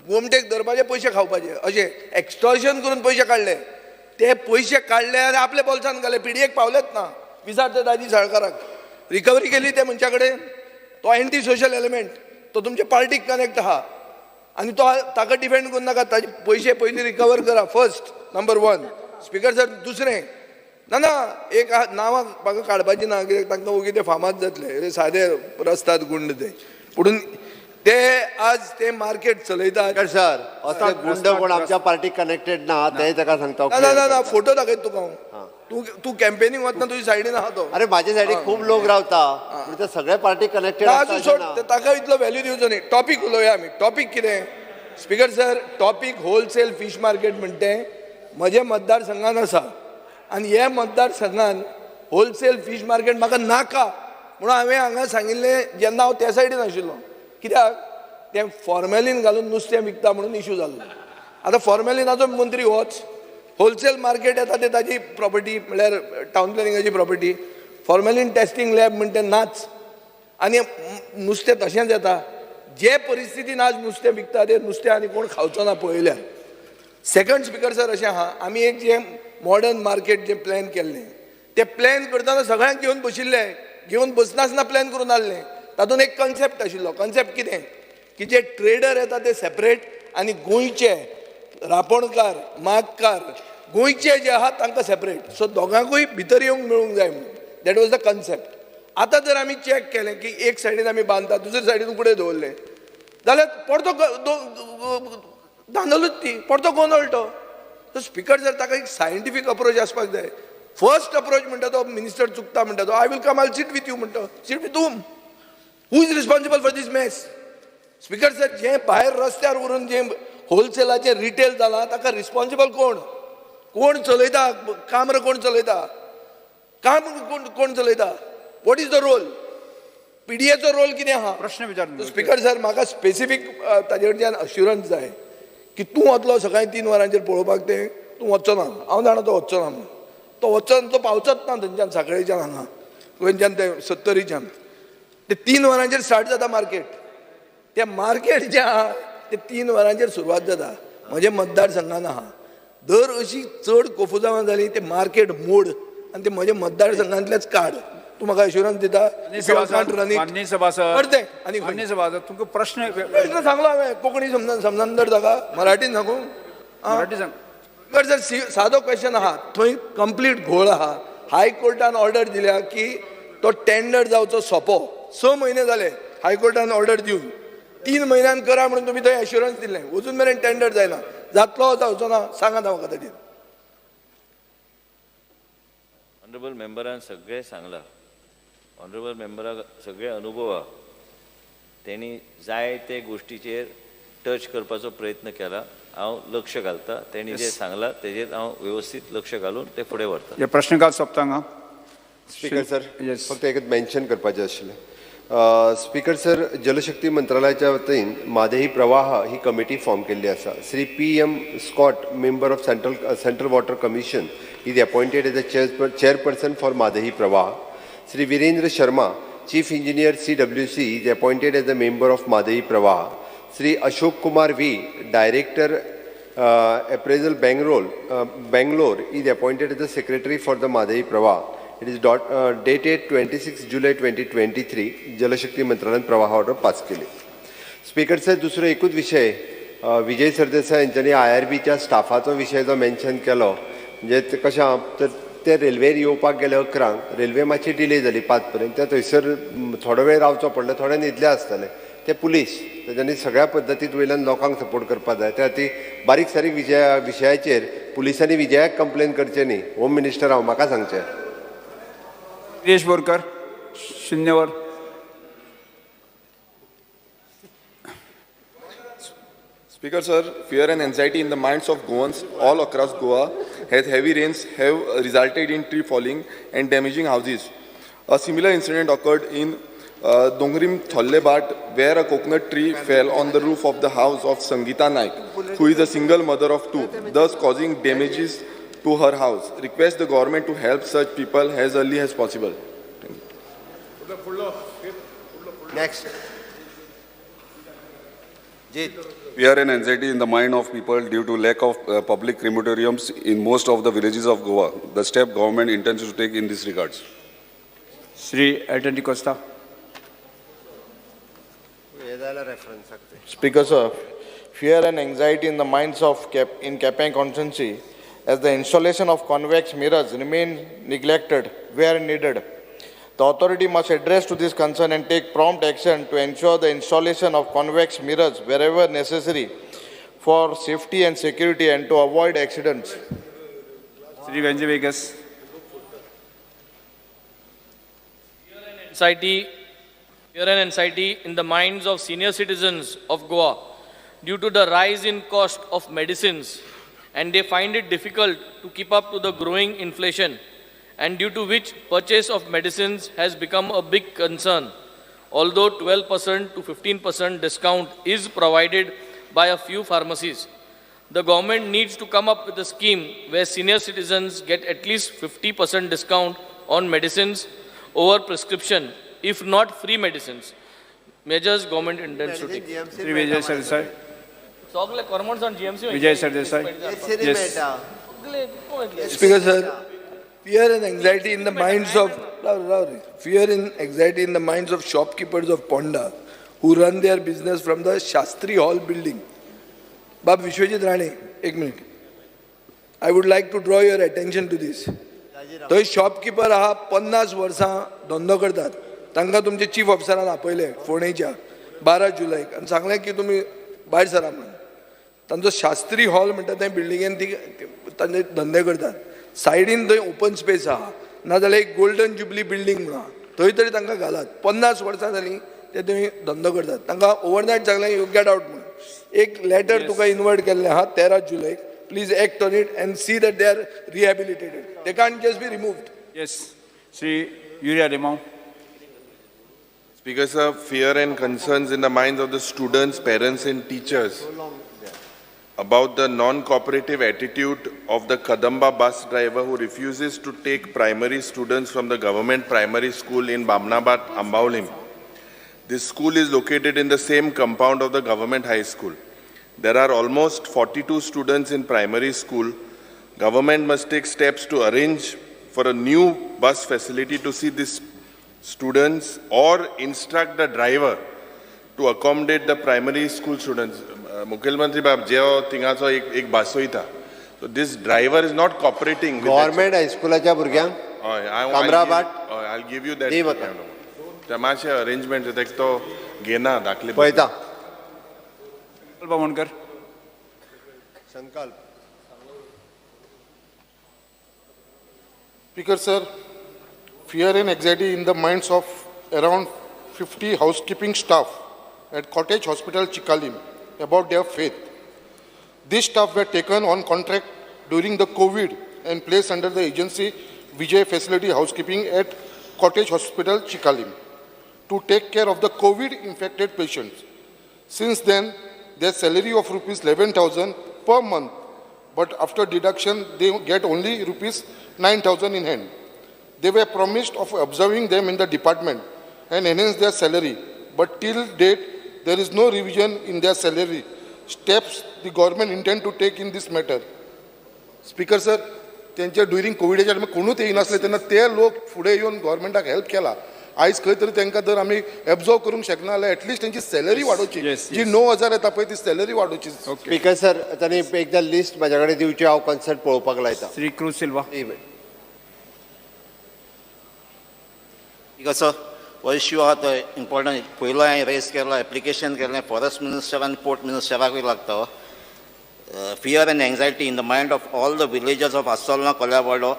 [SPEAKER 1] गोमटेक धरपाचे पयशे खावपाचे, अशें एक्स्टॉर्शन करून पयशे काडले. ते पयशे काडले आनी आपल्या बोल्सान घाले, PDAक पावलेच ना. विचार ते दाजी साळकाराक, रिकवरी केली त्या मनशा कडेन. तो एंटी सोशल एलिमेंट, तो तुमच्या पार्टीक कनेक्ट आहा आनी तो ताका डिफेंड करून नाका. ताजे पयशे पयलीं रिकवर करा, फर्स्ट नंबर 1. स्पीकर सर, दुसरें ना एक नांवां म्हाका काडपाची ना, कित्याक तांकां ओगी ते फामाद जातले, सादे रस्तात गुंड ते. पूण ते आज ते मार्केट चलयतात.
[SPEAKER 2] सर, असो गुंड कोण आमच्या पार्टीक कनेक्टेड ना ते ताका सांगता.
[SPEAKER 1] ना फोटो दाखयत तुका हांव. तूं कॅम्पेनींग वतना तुजी सायडीन आहा तो.
[SPEAKER 2] अरे माझ्या सायडीक खूब लोक रावता, ते सगळे पार्टी कनेक्टेड
[SPEAKER 1] सोड, ताका इतलो व्हॅल्यू दिवचो न्ही. टॉपीक उलोवया आमी. टॉपीक कितें speaker sir? Topic wholesale fish market म्हणटे म्हज्या मतदारसंघान आसा आनी हे मतदारसंघान होलसेल फीश मार्केट म्हाका नाका म्हणून हांवें हांगा सांगिल्लें जेन्ना हांव त्या सायडीन आशिल्लो. कित्याक तें फॉर्मेलीन घालून नुस्तें विकता म्हणून इशू जाल्लो. आतां फॉर्मेलिनाचो मंत्री होच. होलसेल मार्केट येता ते ताजी प्रॉपर्टी, म्हळ्यार टावन प्लॅनिंगाची प्रॉपर्टी. फॉर्मेलीन टेस्टिंग लॅब म्हणटा नाच, आनी नुस्तें तशेंच येता. जे परिस्थितीन आज नुस्तें विकता ते नुस्तें आनी कोण खावचो ना पळयल्यार. सेकंड स्पीकर सर, अशें आहा, आमी एक जें मॉडर्न मार्केट जें प्लॅन केल्लें, तें प्लॅन करतना सगळ्यांक घेवन बशिल्ले, घेवन बसनासतना प्लॅन करून हाडलें. तातूंत एक कन्सेप्ट आशिल्लो. कन्सेप्ट कितें की जे ट्रेडर येता ते सेपरेट आनी गोंयचे रांपोणकार मागकार गोंयचे जे आहात तांकां सेपरेट. सो दोगांकूय भितर येवंक मेळूंक जाय म्हणून दॅट वॉज द कन्सेप्ट. आतां जर आमी चॅक केलें की एक सायडीन आमी बांदता, दुसरे सायडीन फुडें दवरलें जाल्यार परतो धांदलूच ती, परतो गोंदळटो. सो स्पीकर जर ताका एक सायंटिफीक अप्रोच आसपाक जाय. फर्स्ट अप्रोच म्हणटा तो मिनिस्टर चुकता म्हणटा तो, I will come, I sit with you म्हणटा. Sit with whom? Who is responsible for this mess? Speaker sir, जें भायर रस्त्यार व्हरून जें होलसेलाचें रिटेल जालां ताका रिस्पॉन्सिबल कोण? कोण चलयता? काम कोण चलयता? काम कोण चलयता? What is the role? PDAचो रोल कितें आहा?
[SPEAKER 3] प्रश्न विचार.
[SPEAKER 1] स्पीकर सर, म्हाका स्पेसिफीक ताजे कडच्यान अश्युरन्स जाय की तूं वतलो सकाळीं 3 वरांचेर पळोवपाक तें, तूं वचचो ना. हांव जाणा तो वचचो ना म्हणून. तो वचचो ना, तो पावचोच ना थंयच्यान सांखळेच्यान हांगा गोंयच्यान ते 70च्यान. ते 3 वरांचेर स्टार्ट जाता मार्केट. ते मार्केट जें आहा ते 3 वरांचेर सुरवात जाता. म्हज्या मतदारसंघान आहा. दर अशी चड कोफुजावां जाली ते मार्केट मोड आनी ते म्हज्या मतदारसंघांतलेच काड. तूं म्हाका एश्युरन्स दिता?
[SPEAKER 3] माननीय सभासद,
[SPEAKER 1] आनी
[SPEAKER 3] माननीय सभासद, तुमकां प्रश्न
[SPEAKER 1] सांगलो हांवें. कोंकणी समजून दर ताका, मराठीन सांगू?
[SPEAKER 3] मराठी सांग.
[SPEAKER 1] बट जर सादो क्वेश्चन आहा, थंय कंप्लीट घोळ आहा. हायकोर्टान ऑर्डर दिल्या की तो टेंडर जावचो सोंपो. 6 म्हयने जाले हायकोर्टान ऑर्डर दिवन. 3 म्हयन्यान करा म्हणून तुमी थंय एश्युरन्स दिलें. अजून मेरेन टेंडर जायना. जातलो जावचो ना? सांगात म्हाका ताजेर.
[SPEAKER 5] ऑनरेबल मेंबरान सगळें सांगलां. ऑनरेबल मेंबराक सगळे अनुभव आहा. तेणी जाय ते गोश्टीचेर टच करपाचो प्रयत्न केला. हांव लक्ष घालता. तेणी जे सांगलां तेजेर हांव व्यवस्थित लक्ष घालून ते फुडें व्हरता.
[SPEAKER 3] हे प्रश्नकाल सोंपता हांगा.
[SPEAKER 2] Speaker sir
[SPEAKER 3] Yes.
[SPEAKER 2] फक्त एकच मेन्शन करपाचें आशिल्लें. स्पीकर सर, जलशक्ती मंत्रालयाच्या वतीन मादेही प्रवाह ही कमिटी फॉर्म केल्ली आसा. Shri PM Scott, member of Central Water Commission, is appointed as the chairperson for Madehi Pravaha. Shri Virendra Sharma, Chief Engineer CWC, is appointed as the member of Madehi Pravaha. Shri Ashok Kumar V, Director Appraisal Bangalore, is appointed as the secretary for the Madehi Pravaha. It is dated 26 July 2023. जलशक्ती मंत्रालयान प्रवाह ऑर्डर पास केली. स्पीकर सर, दुसरो एकूच विशय, विजय सरदेसाय यांच्यानी IRBच्या स्टाफाचो विशय जो मेन्शन केलो, म्हणजे ते कशें आहा तर ते रेल्वेर येवपाक गेले 11, रेल्वे मातशी डिले जाली 5 पर्यंत. ते थंयसर थोडो वेळ रावचो पडलो, थोडे न्हिदले आसतले. ते पुलीस तेच्यांनी सगळ्या पद्दतीत वयल्यान लोकांक सपोर्ट करपाक जाय. त्या खातीर बारीक सारीक विशयाचेर पुलिसांनी विजयाक कंप्लेन करचें न्ही. होम मिनिस्टर हांव म्हाका सांगचें.
[SPEAKER 3] गिरीश बोरकर, शून्यवर.
[SPEAKER 11] Speaker sir, fear and anxiety in the minds of Goans all across Goa as heavy rains have resulted in tree falling and damaging houses. A similar incident occurred in Dongrim Thollebat, where a coconut tree fell on the roof of the house of Sangeeta Naik, who is a single mother of 2, thus causing damages to her house. Request the government to help such people as early as possible.
[SPEAKER 2] Next.
[SPEAKER 13] Fear and anxiety in the mind of people due to lack of public crematoriums in most of the villages of Goa. The step government intends to take in this regards.
[SPEAKER 3] Shri Elton de Costa.
[SPEAKER 14] Speaker sir, fear and anxiety in the minds of in Kapang constituency as the installation of convex mirrors remain neglected where needed. The authority must address to this concern and take prompt action to ensure the installation of convex mirrors wherever necessary for safety and security and to avoid accidents.
[SPEAKER 3] Shri Venji Vegas.
[SPEAKER 7] Fear and anxiety in the minds of senior citizens of Goa due to the rise in cost of medicines, and they find it difficult to keep up to the growing inflation, and due to which purchase of medicines has become a big concern. Although 12% to 15% discount is provided by a few pharmacies, the government needs to come up with a scheme where senior citizens get at least 50% discount on medicines over prescription, if not free medicines. Measures government intends to take.
[SPEAKER 3] Shri Vijay Sardesai.
[SPEAKER 7] GMC.
[SPEAKER 3] Vijay Sardesai. Yes.
[SPEAKER 1] Speaker sir, fear and anxiety in the minds of shopkeepers of Ponda who run their business from the Shastri Hall building. Bab Vishwajit Rane, 1 minute. I would like to draw your attention to this. थंय शॉपकीपर आहा 50 वर्सां धंदो करतात. तांकां तुमचे चीफ ऑफिसरान आपयले फोंडेच्या 12 जुलैक आनी सांगलें की तुमी भायर सरा म्हणून. तांचो शास्त्री हॉल म्हणटा थंय बिल्डिंगेन ती तांचे धंदे करतात. सायडीन थंय ओपन स्पेस आहा, नाजाल्यार एक गोल्डन जुबली बिल्डींग म्हणून आहा, थंय तरी तांकां घालात. 50 वर्सां जालीं ते थंय धंदो करतात. तांकां ओवरनायट सांगलें यू गेट आउट म्हणून. एक लेटर तुका इन्वर्ट केल्लें आहा 13 जुलैक. Please act on it and see that they are rehabilitated. They can't just be removed.
[SPEAKER 3] Yes. Shri Yuria Rimau.
[SPEAKER 8] Speaker sir, fear and concerns in the minds of the students, parents and teachers about the non-cooperative attitude of the Kadamba bus driver who refuses to take primary students from the government primary school in Bamnabat, Ambaulim. This school is located in the same compound of the government high school. There are almost 42 students in primary school. Government must take steps to arrange for a new bus facility to see these students or instruct the driver to accommodate the primary school students. Mukhyamantri Bab, jeo tingacho ek bus hoita. So this driver is not cooperating.
[SPEAKER 2] Government high schoolच्या भुरग्यांक कामराबाट
[SPEAKER 8] I'll give you that. तमाशे arrangement एक तो घेना दाखले.
[SPEAKER 2] पळयता.
[SPEAKER 3] Bamonkar.
[SPEAKER 2] संकल्प.
[SPEAKER 14] Speaker sir, fear and anxiety in the minds of around 50 housekeeping staff at Cottage Hospital, Chikalim,
[SPEAKER 15] about their faith. These staff were taken on contract during the COVID and placed under the agency Vijay Facility Housekeeping at Cottage Hospital, Chikalim, to take care of the COVID-infected patients. Since then, their salary of rupees 11,000 per month, but after deduction, they get only rupees 9,000 in hand. They were promised of observing them in the department and enhance their salary, but till date, there is no revision in their salary. Steps the government intend to take in this matter.
[SPEAKER 1] Speaker sir, त्यांच्या ड्युरिंग कोविडाच्या टायमार कोणूच येयनासले तेन्ना ते लोक फुडें येवन गव्हर्मेंटाक हेल्प केला. आयज खंय तरी तांकां जर आमी एब्जॉर्व करूंक शकना जाल्यार एटलीस्ट त्यांची सॅलरी वाडोवची, जी 9,000 येता पळय ती सॅलरी वाडोवची.
[SPEAKER 2] स्पीकर सर, तांणी एकदा लिस्ट म्हाज्या कडेन दिवची, हांव कन्सर्ट पळोवपाक लायता.
[SPEAKER 3] Shri cruise Silva.
[SPEAKER 6] Because हो इश्यू आहा तो इम्पॉर्टंट. पयलो हांवें रेज केला, एप्लिकेशन केलें फॉरेस्ट मिनिस्टर आनी पोर्ट मिनिस्टराकूय लागता. Fear and anxiety in the mind of all the villagers of Asalna, Kolyawado,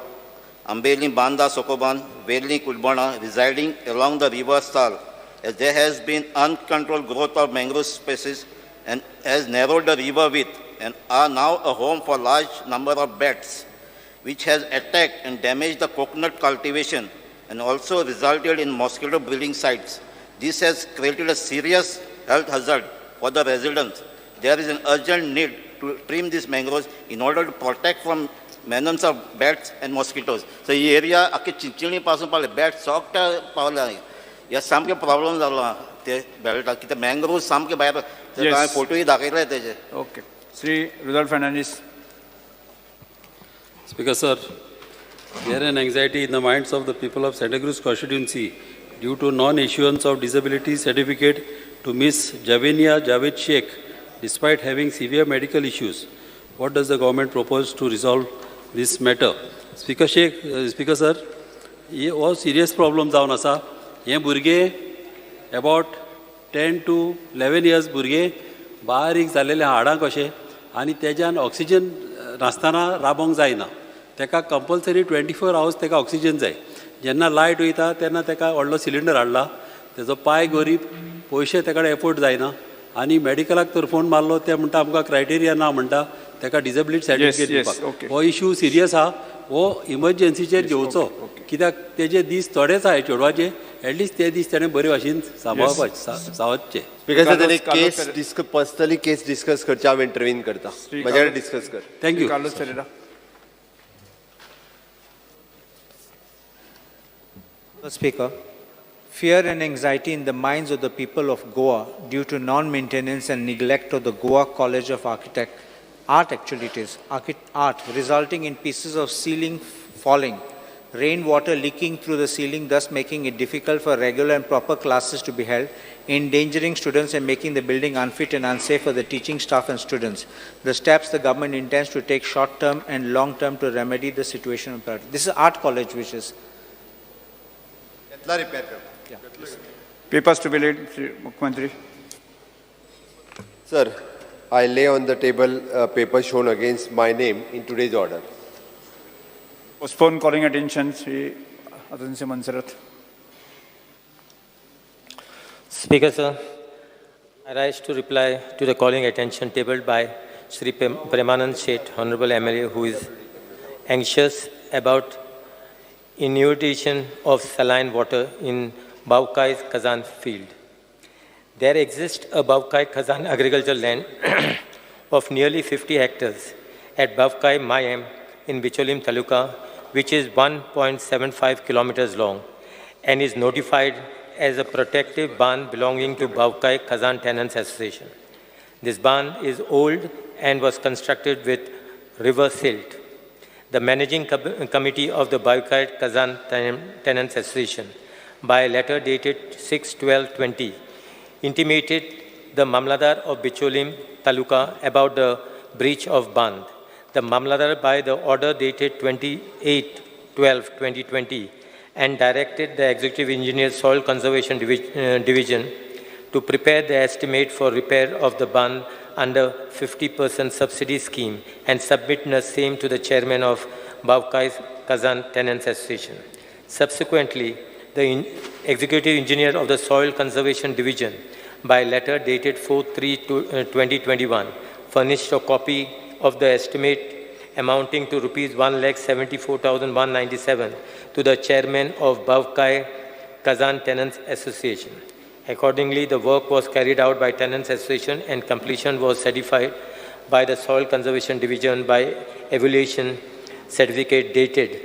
[SPEAKER 6] Ambeli, Banda, Sokoban, Veli, Kulbana, residing along the river Sal, as there has been uncontrolled growth of mangrove species and has narrowed the river width and are now a home for large number of bats, which has attacked and damaged the coconut cultivation and also resulted in mosquito breeding sites. This has created a serious health hazard for the residents. There is an urgent need to trim these mangroves in order to protect from menace of bats and mosquitoes. So this area आख्खे चिंचणी पासून पावले बॅट सोगटा पावला. ह्या सामके प्रॉब्लेम जाला ते बेल्टाक कित्याक मँग्रोव्स सामके भायर. हांवें फोटोय दाखयले तेजे.
[SPEAKER 3] Okay. Shri Rudolf Fernandes.
[SPEAKER 16] Speaker sir, fear and anxiety in the minds of the people of Santa Cruz constituency due to non-issuance of disability certificate to Miss Javinia Javed Sheikh despite having severe medical issues. What does the government propose to resolve this matter? Speaker sir, ये all serious problem जावन आसा. हे भुरगे about 10 to 11 years भुरगे बारीक जालेले हाडां कशे आनी तेज्यान ऑक्सिजन नासतना राबोंक जायना. तेका कंपल्सरी 24 hours तेका ऑक्सिजन जाय. जेन्ना लायट वयता तेन्ना तेका व्हडलो सिलिंडर हाडला. तेजो पाय गरीब, पयशे तेका एफोर्ड जायना आनी मेडिकलाक तर फोन मारलो ते म्हणटा आमकां क्रायटेरिया ना म्हणटा तेका डिसेबिलिटी सर्टिफिकेट दिवपाक. हो इश्यू सिरियस आहा. हो इमर्जन्सीचेर घेवचो कित्याक तेजे दीस थोडेच आहाय चेडवाचे. एटलिस्ट ते दीस ताणें बरे भाशेन सांबाळपाचे.
[SPEAKER 2] केस पर्सनली केस डिस्कस करचे हांव इंटरव्हीन करता. म्हाज्या कडेन डिस्कस कर.
[SPEAKER 3] Thank you.
[SPEAKER 4] Speaker, fear and anxiety in the minds of the people of Goa due to non-maintenance and neglect of the Goa College of Art, resulting in pieces of ceiling falling, rainwater leaking through the ceiling, thus making it difficult for regular and proper classes to be held, endangering students and making the building unfit and unsafe for the teaching staff and students. The steps the government intends to take short-term and long-term to remedy the situation. This is art college which is...
[SPEAKER 3] Papers to be laid, Mukhyamantri.
[SPEAKER 2] Sir, I lay on the table papers shown against my name in today's order.
[SPEAKER 3] Postpone calling attention, Sri Atansi Mansarat.
[SPEAKER 17] Speaker sir, I rise to reply to the calling attention tabled by Sri Premanand Sheth, Honorable MLA, who is anxious about inundation of saline water in Bavkai's Kazan field. There exists a Bavkai Kazan agricultural land of nearly 50 hectares at Bavkai Mayam in Bicholim Taluka, which is 1.75 kilometers long and is notified as a protective barn belonging to Bavkai Kazan Tenants Association. This barn is old and was constructed with river silt. The managing committee of the Bavkai Kazan Tenants Association, by a letter dated 6/12/20, intimated the Mamladar of Bicholim Taluka about the breach of band. The Mamladar, by the order dated 28/12/2020, and directed the Executive Engineer Soil Conservation Division to prepare the estimate for repair of the band under 50% subsidy scheme and submit the same to the chairman of Bavkai Kazan Tenants Association. Subsequently, the Executive Engineer of the Soil Conservation Division by letter dated 4/3/2021, furnished a copy of the estimate amounting to rupees 1,74,197 to the chairman of Bavkai Kazan Tenants Association. Accordingly, the work was carried out by Tenants Association and completion was certified by the Soil Conservation Division by evaluation certificate dated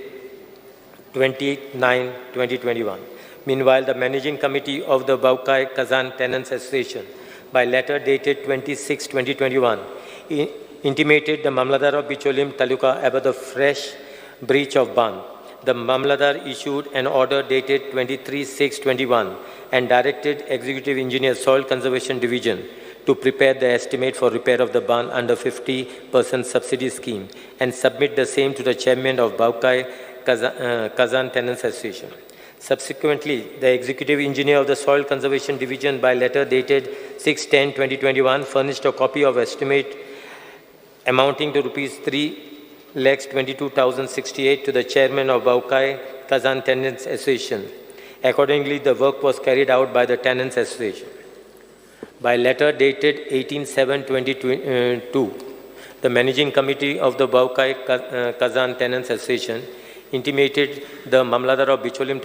[SPEAKER 17] 29/2021. Meanwhile, the Managing Committee of the Baukai Kazan Tenants Association, by letter dated 26/2021, intimated the Mamladar of Bicholim Taluka about the fresh breach of ban. The Mamladar issued an order dated 23/6/21 and directed Executive Engineer Soil Conservation Division to prepare the estimate for repair of the ban under 50% subsidy scheme and submit the same to the chairman of Baukai Kazan Tenants Association. Subsequently, the Executive Engineer of the Soil Conservation Division, by letter dated 6/10/2021, furnished a copy of estimate amounting to rupees 3,22,068 to the chairman of Baukai Kazan Tenants Association. Accordingly, the work was carried out by the Tenants Association. By letter dated 18/7/2022, the Managing Committee of the Baukai Kazan Tenants Association intimated the Mamladar of Bicholim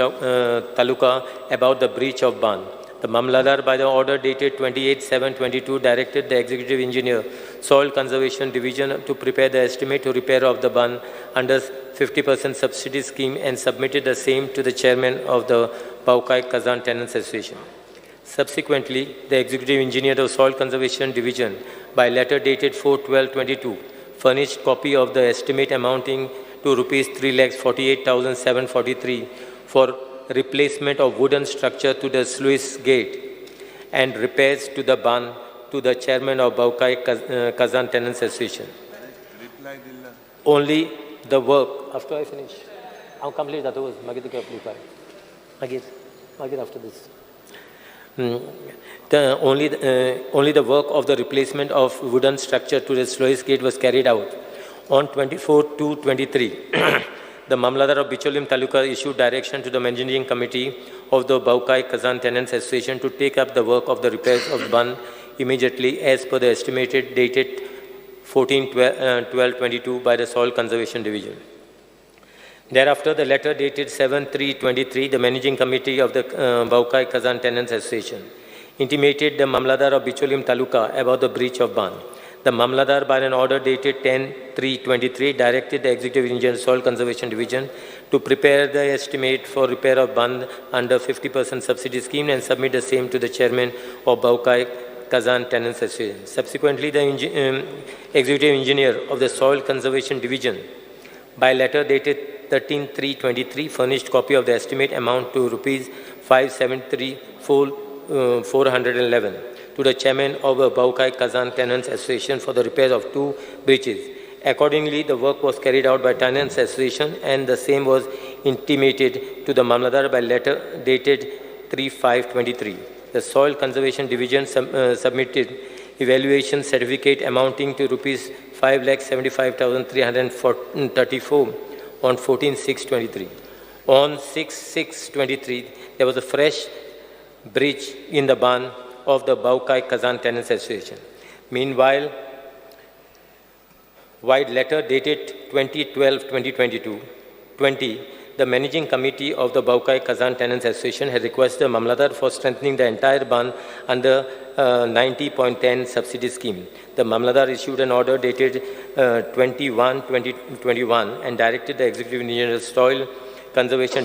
[SPEAKER 17] Taluka about the breach of ban. The Mamladar, by the order dated 28/7/22, directed the Executive Engineer, Soil Conservation Division, to prepare the estimate to repair of the ban under 50% subsidy scheme and submitted the same to the chairman of the Baukai Kazan Tenants Association. Subsequently, the Executive Engineer of Soil Conservation Division, by letter dated 4/12/22, furnished copy of the estimate amounting to rupees 3,48,743 for replacement of wooden structure to the sluice gate and repairs to the ban to the chairman of Baukai Kazan Tenants Association. Only the work, after I finish, I'll complete that. After this. Only the work of the replacement of wooden structure to the sluice gate was carried out. On 24/2/23, the Mamladar of Bicholim Taluka issued direction to the Managing Committee of the Baukai Kazan Tenants Association to take up the work of the repairs of the ban immediately as per the estimated dated 14/12/22 by the Soil Conservation Division. Thereafter, the letter dated 7/3/23, the Managing Committee of the Baukai Kazan Tenants Association intimated the Mamladar of Bicholim Taluka about the breach of ban. The Mamladar, by an order dated 10/3/23, directed the Executive Engineer Soil Conservation Division to prepare the estimate for repair of ban under 50% subsidy scheme and submit the same to the chairman of Baukai Kazan Tenants Association. Subsequently, the Executive Engineer of the Soil Conservation Division, by letter dated 13/3/23, furnished copy of the estimate amount to rupees 573,411 to the chairman of the Baukai Kazan Tenants Association for the repair of 2 breaches. Accordingly, the work was carried out by Tenants Association and the same was intimated to the Mamladar by letter dated 3/5/23. The Soil Conservation Division submitted evaluation certificate amounting to rupees 5,75,334 on 14/6/23. On 6/6/23, there was a fresh breach in the ban of the Baukai Kazan Tenants Association. Meanwhile, wide letter dated 20/12/2022, the Managing Committee of the Baukai Kazan Tenants Association had requested the Mamladar for strengthening the entire ban under 90.10 subsidy scheme. The Mamladar issued an order dated 21/2021 and directed the Executive Engineer of Soil Conservation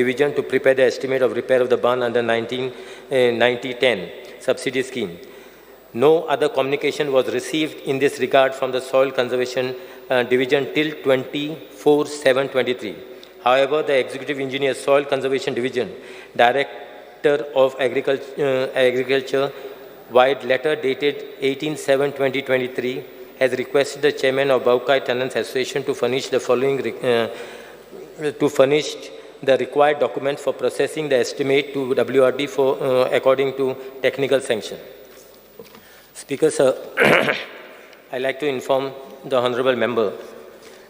[SPEAKER 17] Division to prepare the estimate of repair of the ban under 90.10 subsidy scheme. No other communication was received in this regard from the Soil Conservation Division till 24/7/23. However, the Executive Engineer Soil Conservation Division, Director of Agriculture, wide letter dated 18/7/2023, has requested the Chairman of Baukai Tenants Association to furnish the following the required document for processing the estimate to WRD for according to technical sanction. Speaker, sir, I'd like to inform the Honorable Member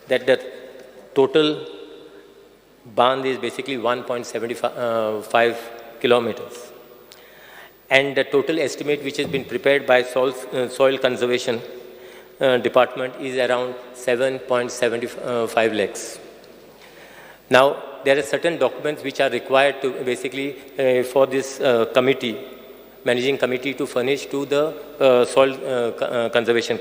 [SPEAKER 17] that the total band is basically 1.75 kilometers. and the total estimate which has been prepared by Soil Conservation Department is around 7.75 lakhs. Now, there are certain documents which are required to basically for this managing committee to furnish to the Soil Conservation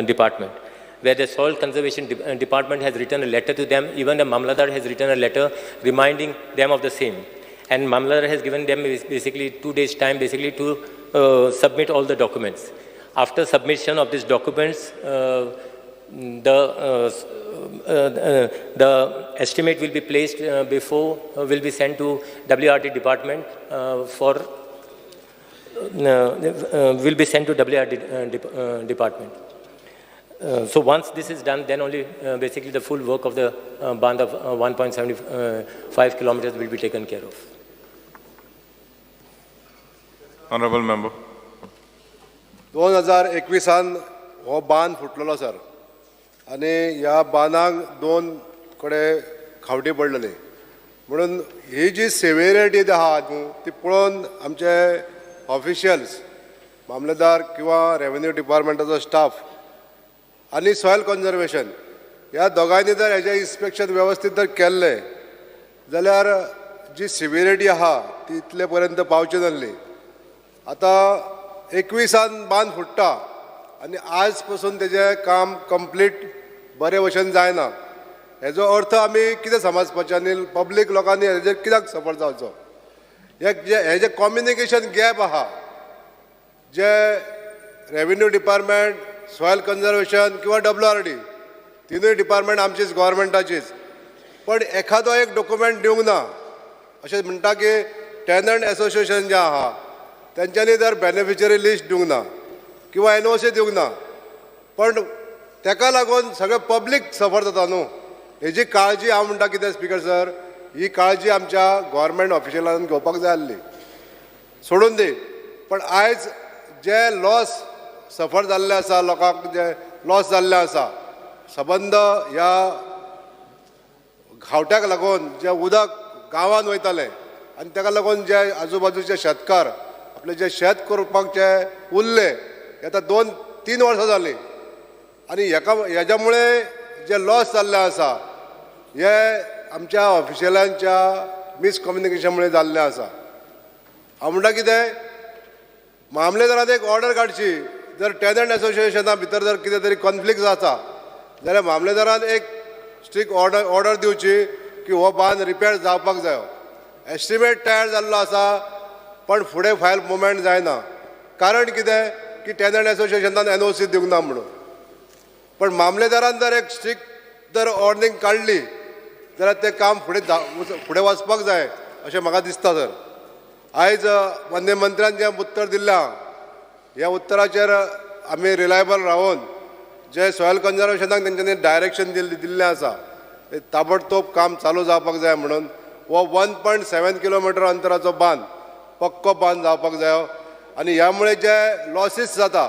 [SPEAKER 17] Department, where the Soil Conservation Department has written a letter to them. Even the Mamladar has written a letter reminding them of the same. And Mamladar has given them basically 2 days' time basically to submit all the documents. After submission of these documents, the estimate will be placed will be sent to WRD department will be sent to WRD department. So once this is done, then only basically the full work of the band of 1.75 kilometers will be taken care of.
[SPEAKER 18] Honorable member.
[SPEAKER 19] 2021 हो बांद फुटलेलो सर आनी ह्या बांदाक 2 कडेन खावटी पडलेली म्हणून ही जी सेवेरिटी आहा ती पळोवन आमचे ऑफिशियल्स मामलेदार किंवा रेव्हेन्यू डिपार्टमेंटाचो स्टाफ आनी सॉयल कन्जर्वेशन ह्या दोगांनी जर हेजें इन्स्पेक्शन वेवस्थीत जर केल्लें जाल्यार जी सिविरिटी आहा ती इतले पर्यंत पावची नासली. आतां 21 बांद फुट्टा आनी आज पासून तेजें काम कंप्लीट बरे भशेन जायना. हेजो अर्थ आमी कितें समजपाचें आनी पब्लीक लोकांनी हेजेर कित्याक सफर जावचो. हे जे कम्युनिकेशन गॅप आहा जे रेव्हेन्यू डिपार्टमेंट, सॉयल कन्जर्वेशन किंवा WRD तिनूय डिपार्टमेंट आमचीच गव्हर्मेंटाचीच, पण एखादो एक डॉक्युमेंट दिवंक ना. अशें म्हणटा की टेनंट एसोसिएशन जें आहा तेंच्यांनी जर बेनिफिशरी लिस्ट दिवंक ना किंवा NOC दिवंक ना, पण तेका लागून सगळें पब्लीक सफर जाता न्हू. हेजी काळजी हांव म्हणटा कितें स्पिकर सर, ही काळजी आमच्या गव्हर्मेंट ऑफिशियलांनी घेवपाक जाय आसली. सोडून दी, पण आयज जे लॉस सफर जाल्ले आसा, लोकांक जे लॉस जाल्ले आसा सबंद ह्या घावट्याक लागून जे उदक गांवांत वयतालें आनी ताका लागून जे आजूबाजूचे शेतकार आपले जे शेत करपाक जे उरले आतां 2-3 वर्सां जालीं आनी हेज्या मुळे जे लॉस जाल्ले आसा हे आमच्या ऑफिशियलांच्या मिसकम्युनिकेशन मुळे जाल्लें आसा. हांव म्हणटा कितें, मामलेदारान एक ऑर्डर काडची. जर टेनंट एसोसिएशना भितर जर कितें तरी कॉन्फ्लिक्ट जाता जाल्यार मामलेदारान एक स्ट्रिक्ट ऑर्डर दिवची की हो बांद रिपेर जावपाक जायो. एस्टिमेट तयार जाल्लो आसा पण फुडें फायल मुवमेंट जायना. कारण कितें की टेनंट एसोसिएशनान NOC दिवंक ना म्हणून. पण मामलेदारान जर एक स्ट्रिक्ट जर ऑर्डरिंग काडली जाल्यार तें काम फुडें वचपाक जाय अशें म्हाका दिसता सर. आयज माननीय मंत्र्यान जें उत्तर दिल्लें ह्या उत्तराचेर आमी रिलायबल रावन जे सॉयल कन्जर्वेशनाक तेंच्यांनी डायरेक्शन दिल्लें आसा तें ताबडतोब काम चालू जावपाक जाय म्हणून हो 1.7 किलोमिटर अंतराचो बांद पक्को बांद जावपाक जायो. आनी ह्या मुळे जे लॉसीस जाता,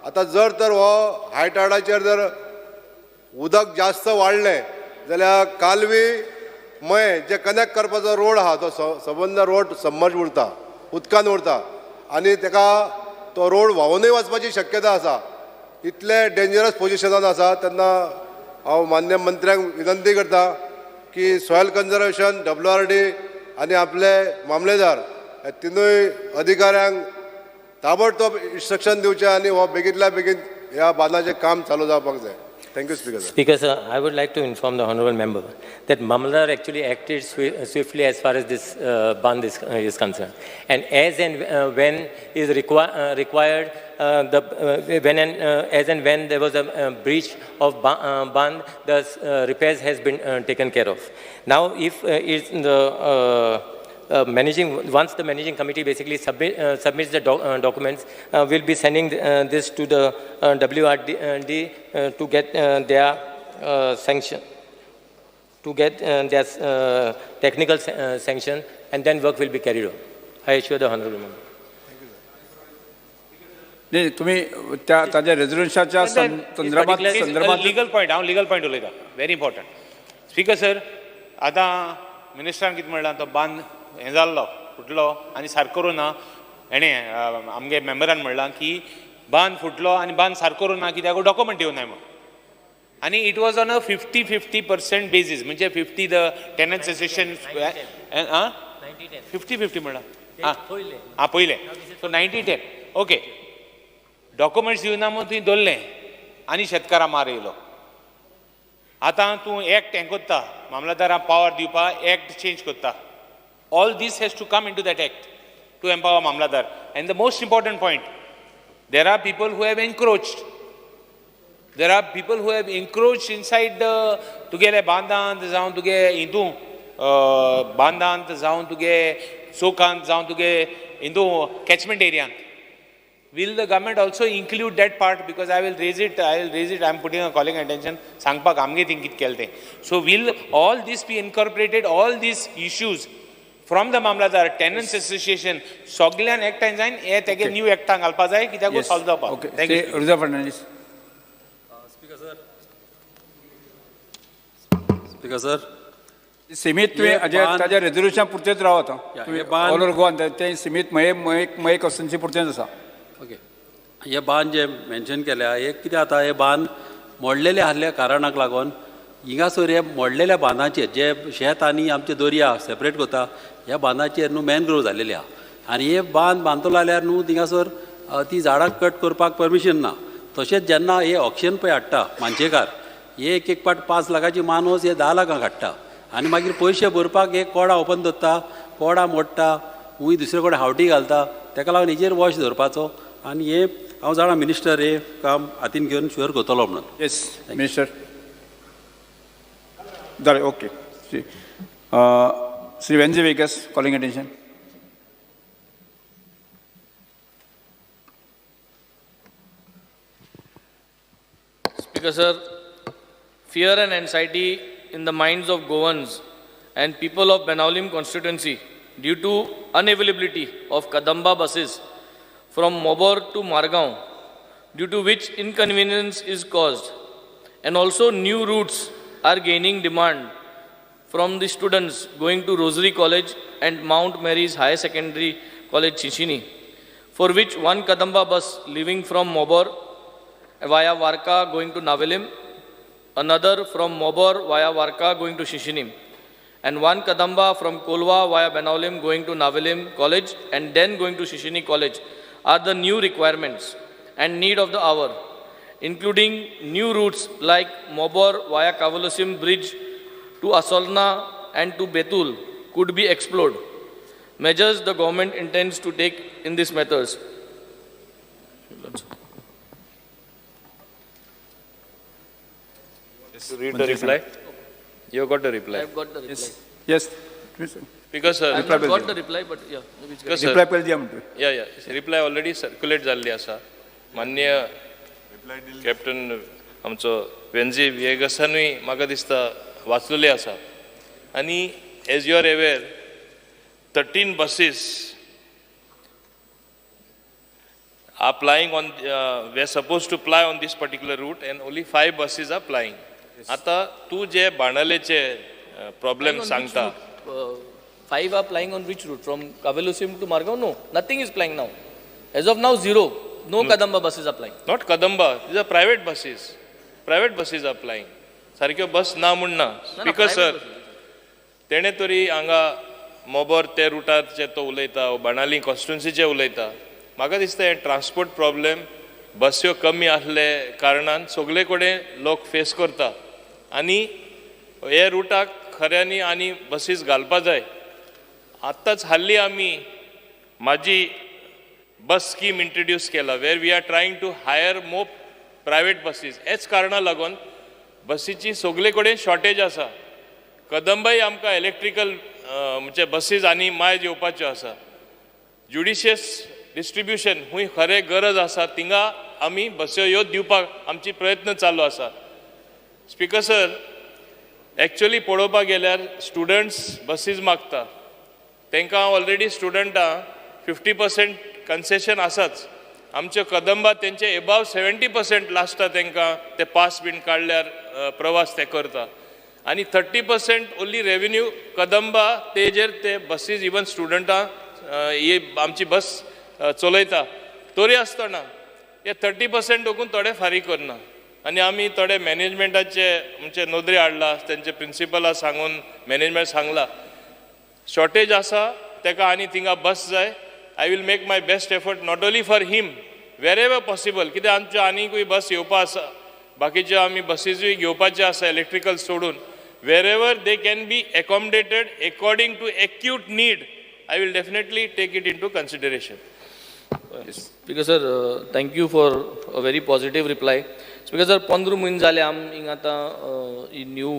[SPEAKER 19] आतां जर तर हो हाय टायडाचेर जर उदक जास्त वाडलें जाल्यार कालवी मये जे कनेक्ट करपाचो रोड आहा तो सबंद रोड सबमर्ज उरता, उदकान उरता आनी तेका तो रोड व्हांवूनय वचपाची शक्यता आसा. इतले डेंजरस पोजिशनान आसा तेन्ना हांव मान्य मंत्र्यांक विनंती करता की सॉयल कन्जर्वेशन, WRD आनी आपले मामलेदार हे तिनूय अधिकाऱ्यांक ताबडतोब इन्स्ट्रक्शन दिवचे आनी हो बेगींतल्या बेगीन ह्या बांदाचें काम चालू जावपाक जाय. Thank you, Speaker.
[SPEAKER 17] Speaker, sir, I would like to inform the honourable member that Mamladar actually acted swiftly as far as this band is concerned. And as and when is required, as and when there was a breach of band, the repairs has been taken care of. Now, if it's once the managing committee basically submits the documents, we'll be sending this to the WRD to get their sanction, to get their technical sanction, and then work will be carried on. I assure the honourable member.
[SPEAKER 3] नाही तुम्ही ताज्या रेझोल्युशनच्या संदर्भात
[SPEAKER 10] लीगल पॉयंट उलयता व्हेरी इम्पॉर्टंट. स्पीकर सर, आतां मिनिस्टरान कितें म्हणलां तो बांद हें जाल्लो फुटलो आनी सारको करूं ना आमगे मेंबरान म्हणलां की बांद फुटलो आनी बांद सारको करूं ना कित्याक डॉक्युमेंट येवं ना म्हणून. आनी it was on a 50-50% basis, म्हणजे 50 द टेनंट्स एसोसिएशन 50-50 म्हणला पयले सो 90-10 ओके. डॉक्युमेंट्स दिवना म्हणून तुवें दवरलें आनी शेतकारां मार येयलो. आतां तूं एक्ट हें कोत्ता, मामलादाराक पावर दिवपाक एक्ट चेंज कोत्ता. All this has to come into that act to empower mamlatdar. And the most important point, there are people who have encroached. There are people who have encroached inside तुगेले बांदांत जावं तुगे हितू बांदांत जावं तुगे चौकांत जावं तुगे हितू catchment एरियांत. Will the government also include that part? Because I will raise it. I am putting a calling attention. सांगपाक आमगे थिंग कितें केलें तें. So will all this be incorporated? All these issues from the Mamladar, Tenants Association, सगळ्यान एकठांय जायन हे तेगे न्यू एक्टांत घालपाक जाय कित्याक सॉल्व जावपाक.
[SPEAKER 3] Okay. Urza Fernandes.
[SPEAKER 16] Speaker sir,
[SPEAKER 3] सीमित तुवें ताज्या रेजोल्युशना पुरतेंच रावता. ऑल ओव्हर गोवान तें सीमित मये क्वेश्चनची पुरतेंच आसा.
[SPEAKER 16] ओके. हे बांद जे मेन्शन केल्या हे कितें जाता, हे बांद मोडलेले आसल्या कारणाक लागून हिंगासर हे मोडलेल्या बांदाचेर जे शेत आनी आमचे दर्या सेपरेट करता ह्या बांदाचेर न्हू मॅनग्रोव जाल्लेले आहा. आनी हे बांद बांदतलो जाल्यार न्हू थिंगासर ती झाडां कट करपाक परमिशन ना. तशेंच जेन्ना हे ऑक्शन पळय हाडटा मानशेकार, हे एक पाट 5 लाखाची मानूस हे 10 लाखांक हाडटा आनी मागीर पयशे भरपाक हे कोडा ओपन दवरता, कोडा मोडटा, खूंय दुसरे कडेन हावटी घालता. ताका लागून हेजेर वॉश धरपाचो. आनी हे हांव जाणा मिनिस्टर हे काम हातीन घेवन शुअर करतलो म्हणून.
[SPEAKER 3] येस मिनिस्टर जालें. Okay. Shri Venzy Viegas calling attention.
[SPEAKER 7] Speaker sir, fear and anxiety in the minds of Goans and people of Benaulim constituency due to unavailability of Kadamba buses from Mobor to Margaon, due to which inconvenience is caused, and also new routes are gaining demand from the students going to Rosary College and Mount Mary's Higher Secondary College Chichini, for which one Kadamba bus leaving from Mobor via Varka going to Navelim, another from Mobor via Varka going to Shishinim, and one Kadamba from Kolwa via Benaulim going to Navelim College and then going to Shishini College are the new requirements and need of the hour, including new routes like Mobor via Kavalosim Bridge to Asolna and to Betul could be explored. Measures the government intends to take in these matters.
[SPEAKER 20] Read the reply. You got the reply.
[SPEAKER 7] I've got the reply.
[SPEAKER 3] Yes.
[SPEAKER 20] Because
[SPEAKER 7] I've not got the reply, but yeah. maybe it's
[SPEAKER 20] because
[SPEAKER 3] reply पयली दिया म्हणटा.
[SPEAKER 20] yeah. Reply already circulate जाल्ली आसा. माननीय कॅप्टन आमचो वेंजी वेगसानूय म्हाका दिसता वाचलेले आसा. आनी as you are aware 13 buses are plying on, we are supposed to ply on this particular route and only 5 buses are plying. आता तू जे बाणालेचे प्रॉब्लेम सांगता.
[SPEAKER 7] 5 are plying on which route? From Kavalusim to Margaon? No, nothing is plying now. As of now, 0. No Kadamba buses are plying.
[SPEAKER 20] Not Kadamba, these are private buses. Private buses are plying. सारक्यो बस ना म्हणना. स्पीकर सर, तेणे तरी हांगा मोबोर ते रुटाचे तो उलयता, बाणाली कॉन्स्टिट्युन्सीचे उलयता. म्हाका दिसता हे ट्रान्सपोर्ट प्रॉब्लेम बस्यो कमी आसले कारणान सगळे कडेन लोक फेस करता. आनी हे रुटाक खऱ्यांनी आनी बसीस घालपा जाय. आत्ताच हाल्ली आमी माझी बस स्कीम इंट्रोड्यूस केला, where we are trying to hire more private buses. हेच कारणां लागून बसीची सगळे कडेन शॉर्टेज आसा. कदंबाई आमकां इलेक्ट्रिकल म्हणजे बसीस आनी मायज येवपाच्यो आसा. ज्युडिशियस डिस्ट्रिब्युशन खूंय खरें गरज आसा थिंगा आमी बस्यो ह्यो दिवपाक आमची प्रयत्न चालू आसा. स्पीकर सर, एक्चुअली पळोवपाक गेल्यार स्टुडंट्स बसीस मागता. तांकां ऑलरेडी स्टुडंटां 50% कन्सेशन आसाच. आमच्यो कदंबा तेंचे एबाव 70% लास्टा तांकां ते पास बीन काडल्यार प्रवास ते करता. आनी 30% ओन्ली रेवेन्यू कदंबा तेजेर ते बसीस इवन स्टुडंटां ही आमची बस चलयता तरी आसतना हे 30% ओकून थोडे फारीक करना आनी आमी थोडे मॅनेजमेंटाचे म्हणजे नोंदणी हाडला तेंचे प्रिंसिपलाक सांगून मॅनेजमेंट सांगला शॉर्टेज आसा तेका आनी थिंगा बस जाय I will make my best effort not only for him wherever possible कित्याक आमच्यो आनीकूय बस येवपा आसा बाकीच्यो आमी बसीजूय घेवपाच्यो आसा इलेक्ट्रिकल सोडून wherever they can be accommodated according to acute need, I will definitely take it into consideration.
[SPEAKER 7] Speaker sir, thank you for a very positive reply. Speaker sir, 15 म्हयने जाले आम हिंगा आतां न्यू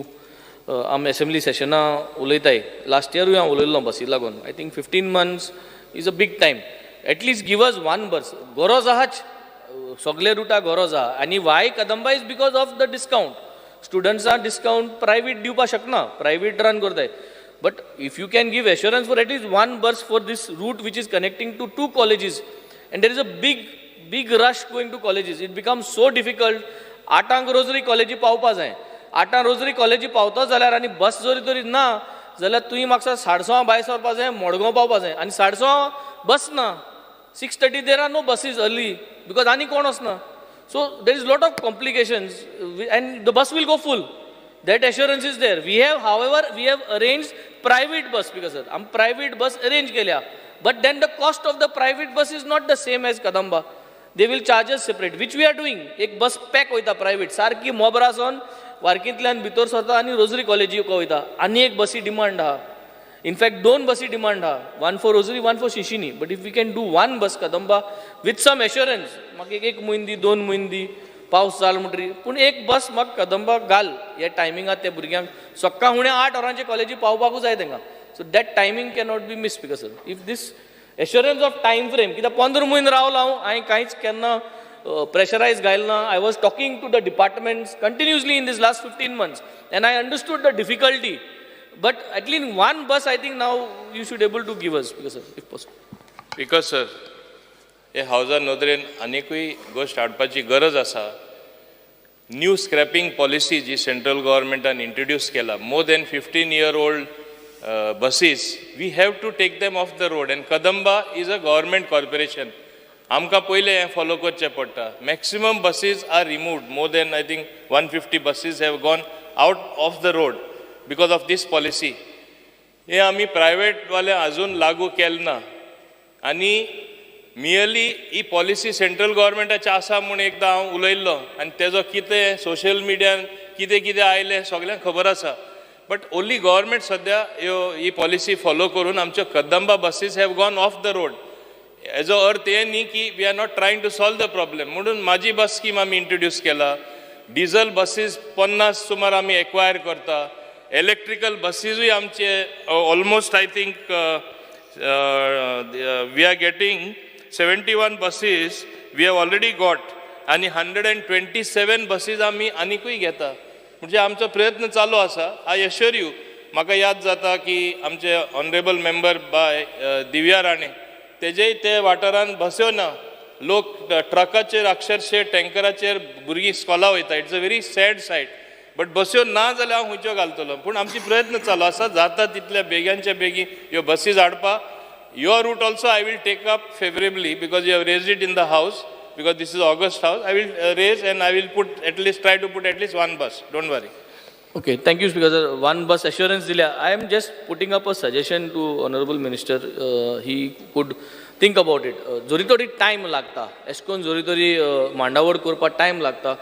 [SPEAKER 7] आम असेंब्ली सेशना उलयताय लास्ट इयरूय हांव उलयल्लो बसी लागून I think 15 months is a big time. At least give us one bus. गरज आहाच सगळे रुटा गरज आहा आनी why Kadamba is because of the discount. Students are discount private दिवपा शकना private run करताय but if you can give assurance for at least one bus for this route which is connecting to 2 colleges and there is a big rush going to colleges it becomes so difficult 8 rosary कॉलेजी पावपा जाय 8 रोजरी कॉलेजी पावता जाल्यार आनी बस जरी ना जाल्यार तुवें म्हाका 6:30 भायर सरपा जाय मडगांव पावपा जाय आनी 6:30 बस ना 6:30 there are no buses early because आनी कोण वचना. So there is a lot of complications and the bus will go full. That assurance is there. We have, however, we have arranged private bus because I'm private bus arranged केल्या. But then the cost of the private bus is not the same as Kadamba. They will charge us separate, which we are doing. एक bus pack होता private. सारकी मोबरासन वार्कींतल्यान भितर सरता आनी रोजरी कॉलेजी वयता. आनी एक बसी डिमांड आहा. In fact, 2 buses demand ha, one for Rosary, one for Shishini. But if we can do one bus Kadamba with some assurance, mag ek muindi, 2 muindi, paus zal mutri, pun ek bus mag Kadamba gal, ya timing at te burgyang, sokka hune 8 orange college paupaku jay denga. So that timing cannot be missed because if this assurance of time frame, kita 15 muin raw lau, I kaich kenna pressurized gailna. I was talking to the departments continuously in this last 15 months, and I understood the difficulty. But at least one bus, I think now you should able to give us, because if possible.
[SPEAKER 20] Because sir, हे हावजार नोदरेन आनीकूय गोष्ट हाडपाची गरज आसा. न्यू स्क्रॅपिंग पॉलिसी जी सेंट्रल गव्हर्मेंटान इंट्रोड्यूस केला, more than 15-year-old buses, we have to take them off the road. And Kadamba is a government corporation. आमकां पयलें हें फॉलो करचें पडटा. Maximum buses are removed. More than I think 150 buses have gone out of the road because of this policy. हे आमी प्रायवेट वाले अजून लागू केलें ना आनी मियरली ही पॉलिसी सेंट्रल गव्हर्मेंटाची आसा म्हूण एकदां हांव उलयल्लो आनी तेजो कितें सोशल मिडियान कितें आयलें सगळ्यांक खबर आसा. बट ओन्ली गव्हर्मेंट सद्या ही पॉलिसी फॉलो करून आमच्यो Kadamba buses have gone off the road. हेजो अर्थ हे न्ही की we are not trying to solve the problem. म्हणून माझी बस स्कीम आमी इंट्रोड्यूस केला. डिझल बसीस 50 सुमार आमी एक्वायर करता. इलेक्ट्रिकल बसीजूय आमचे almost I think we are getting 71 buses we have already got आणि 127 buses आमी आनीकूय घेता. म्हणजे आमचो प्रयत्न चालू आसा. आय अश्योर यू म्हाका याद जाता की आमचे ऑनरेबल मेंबर बाय दिव्या राणे तेजेय ते वाठारान बस्यो ना. लोक ट्रकाचेर अक्षरशः टँकराचेर भुरगीं स्कॉला वयता. It's a very sad sight. But बस्यो ना जाल्यार हांव खंयच्यो घालतलो. पूण आमची प्रयत्न चालू आसा. जाता तितल्या बेग्यानचे बेगीन ह्यो बसीज हाडपा. Your route also I will take up favorably because you have raised it in the house, because this is August house. I will raise and I will try to put at least one bus. Don't worry.
[SPEAKER 7] Okay, thank you Speaker sir. One bus assurance दिल्या. I am just putting up a suggestion to Honorable Minister. He could think about it. जोरी तोरी time लागता. एशकोन जोरी तोरी मांडावड करपा time लागता.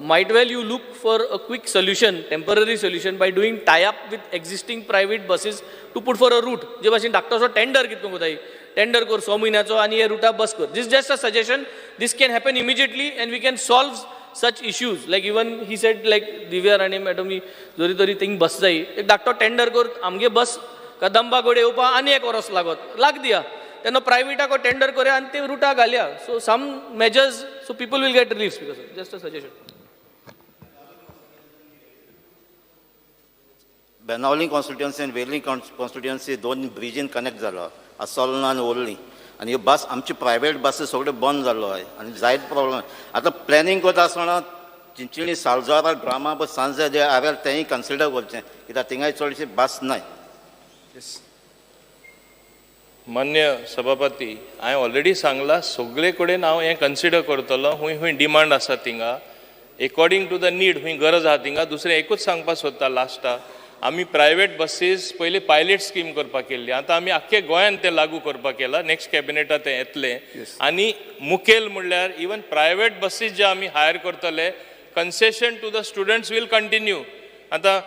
[SPEAKER 7] Might well you look for a quick solution, temporary solution by doing tie-up with existing private buses to put for a route. जे भाशेन धाकटो सो टेंडर कितको कोताय टेंडर कर 6 म्हयन्याचो आनी हे रुटा बस कर. This is just a suggestion. This can happen immediately and we can solve such issues. Like even he said like Divya Rane madam जोरी तोरी थिंग बस जाय एक धाकटो टेंडर कर आमगे बस कदंबा गोडे येवपा आनी एक वरस लागत लाग दिया. तेन्ना प्रायवेटाको टेंडर करया आनी ते rota घालया. So some measures so people will get relief because just a suggestion.
[SPEAKER 6] Benaulim constituency आनी वेर्ली कॉन्स्टिट्युएन्सी दोन ब्रिजीन कनेक्ट जालो आसोलना आनी ओल्ली आनी ह्यो बस आमची प्रायवेट बसी सगळ्यो बंद जालो आहे आनी जायत प्रॉब्लेम. आतां प्लॅनिंग करता आसतना चिंचणी सालजारा ड्रामा बस सांजे जे हांवें तेंय कन्सिडर करचें कित्याक थिंगाय चडशी बस नाय.
[SPEAKER 20] मान्य सभापती हांवें ऑलरेडी सांगला सगळे कडेन हांव हें कन्सिडर करतलो हूंय हूंय डिमांड आसा थिंगा एकॉर्डिंग टू द नीड हूंय गरज आहा थिंगा. दुसरें एकूच सांगपाक सोदता लास्टाक आमी प्रायवेट बसीस पयलीं पायलट स्कीम करपाक केल्ली आतां आमी आख्खे गोंयान तें लागू करपाक केलां. नेक्स्ट कॅबिनेटात तें येतलें आनी मुखेल म्हणल्यार इवन प्रायवेट बसीस जे आमी हायर करतले concession to the students will continue. आतां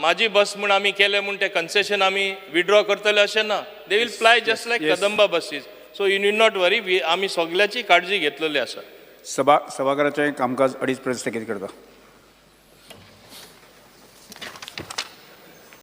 [SPEAKER 20] माझी बस म्हूण आमी केलें म्हूण तें कन्सेशन आमी विड्रॉ करतले अशें ना. They will fly just like Kadamba buses. So you need not worry आमी सगळ्याची काळजी घेतलेली आसा.
[SPEAKER 3] सभागृहाचें कामकाज 2:30 स्थगीत करता.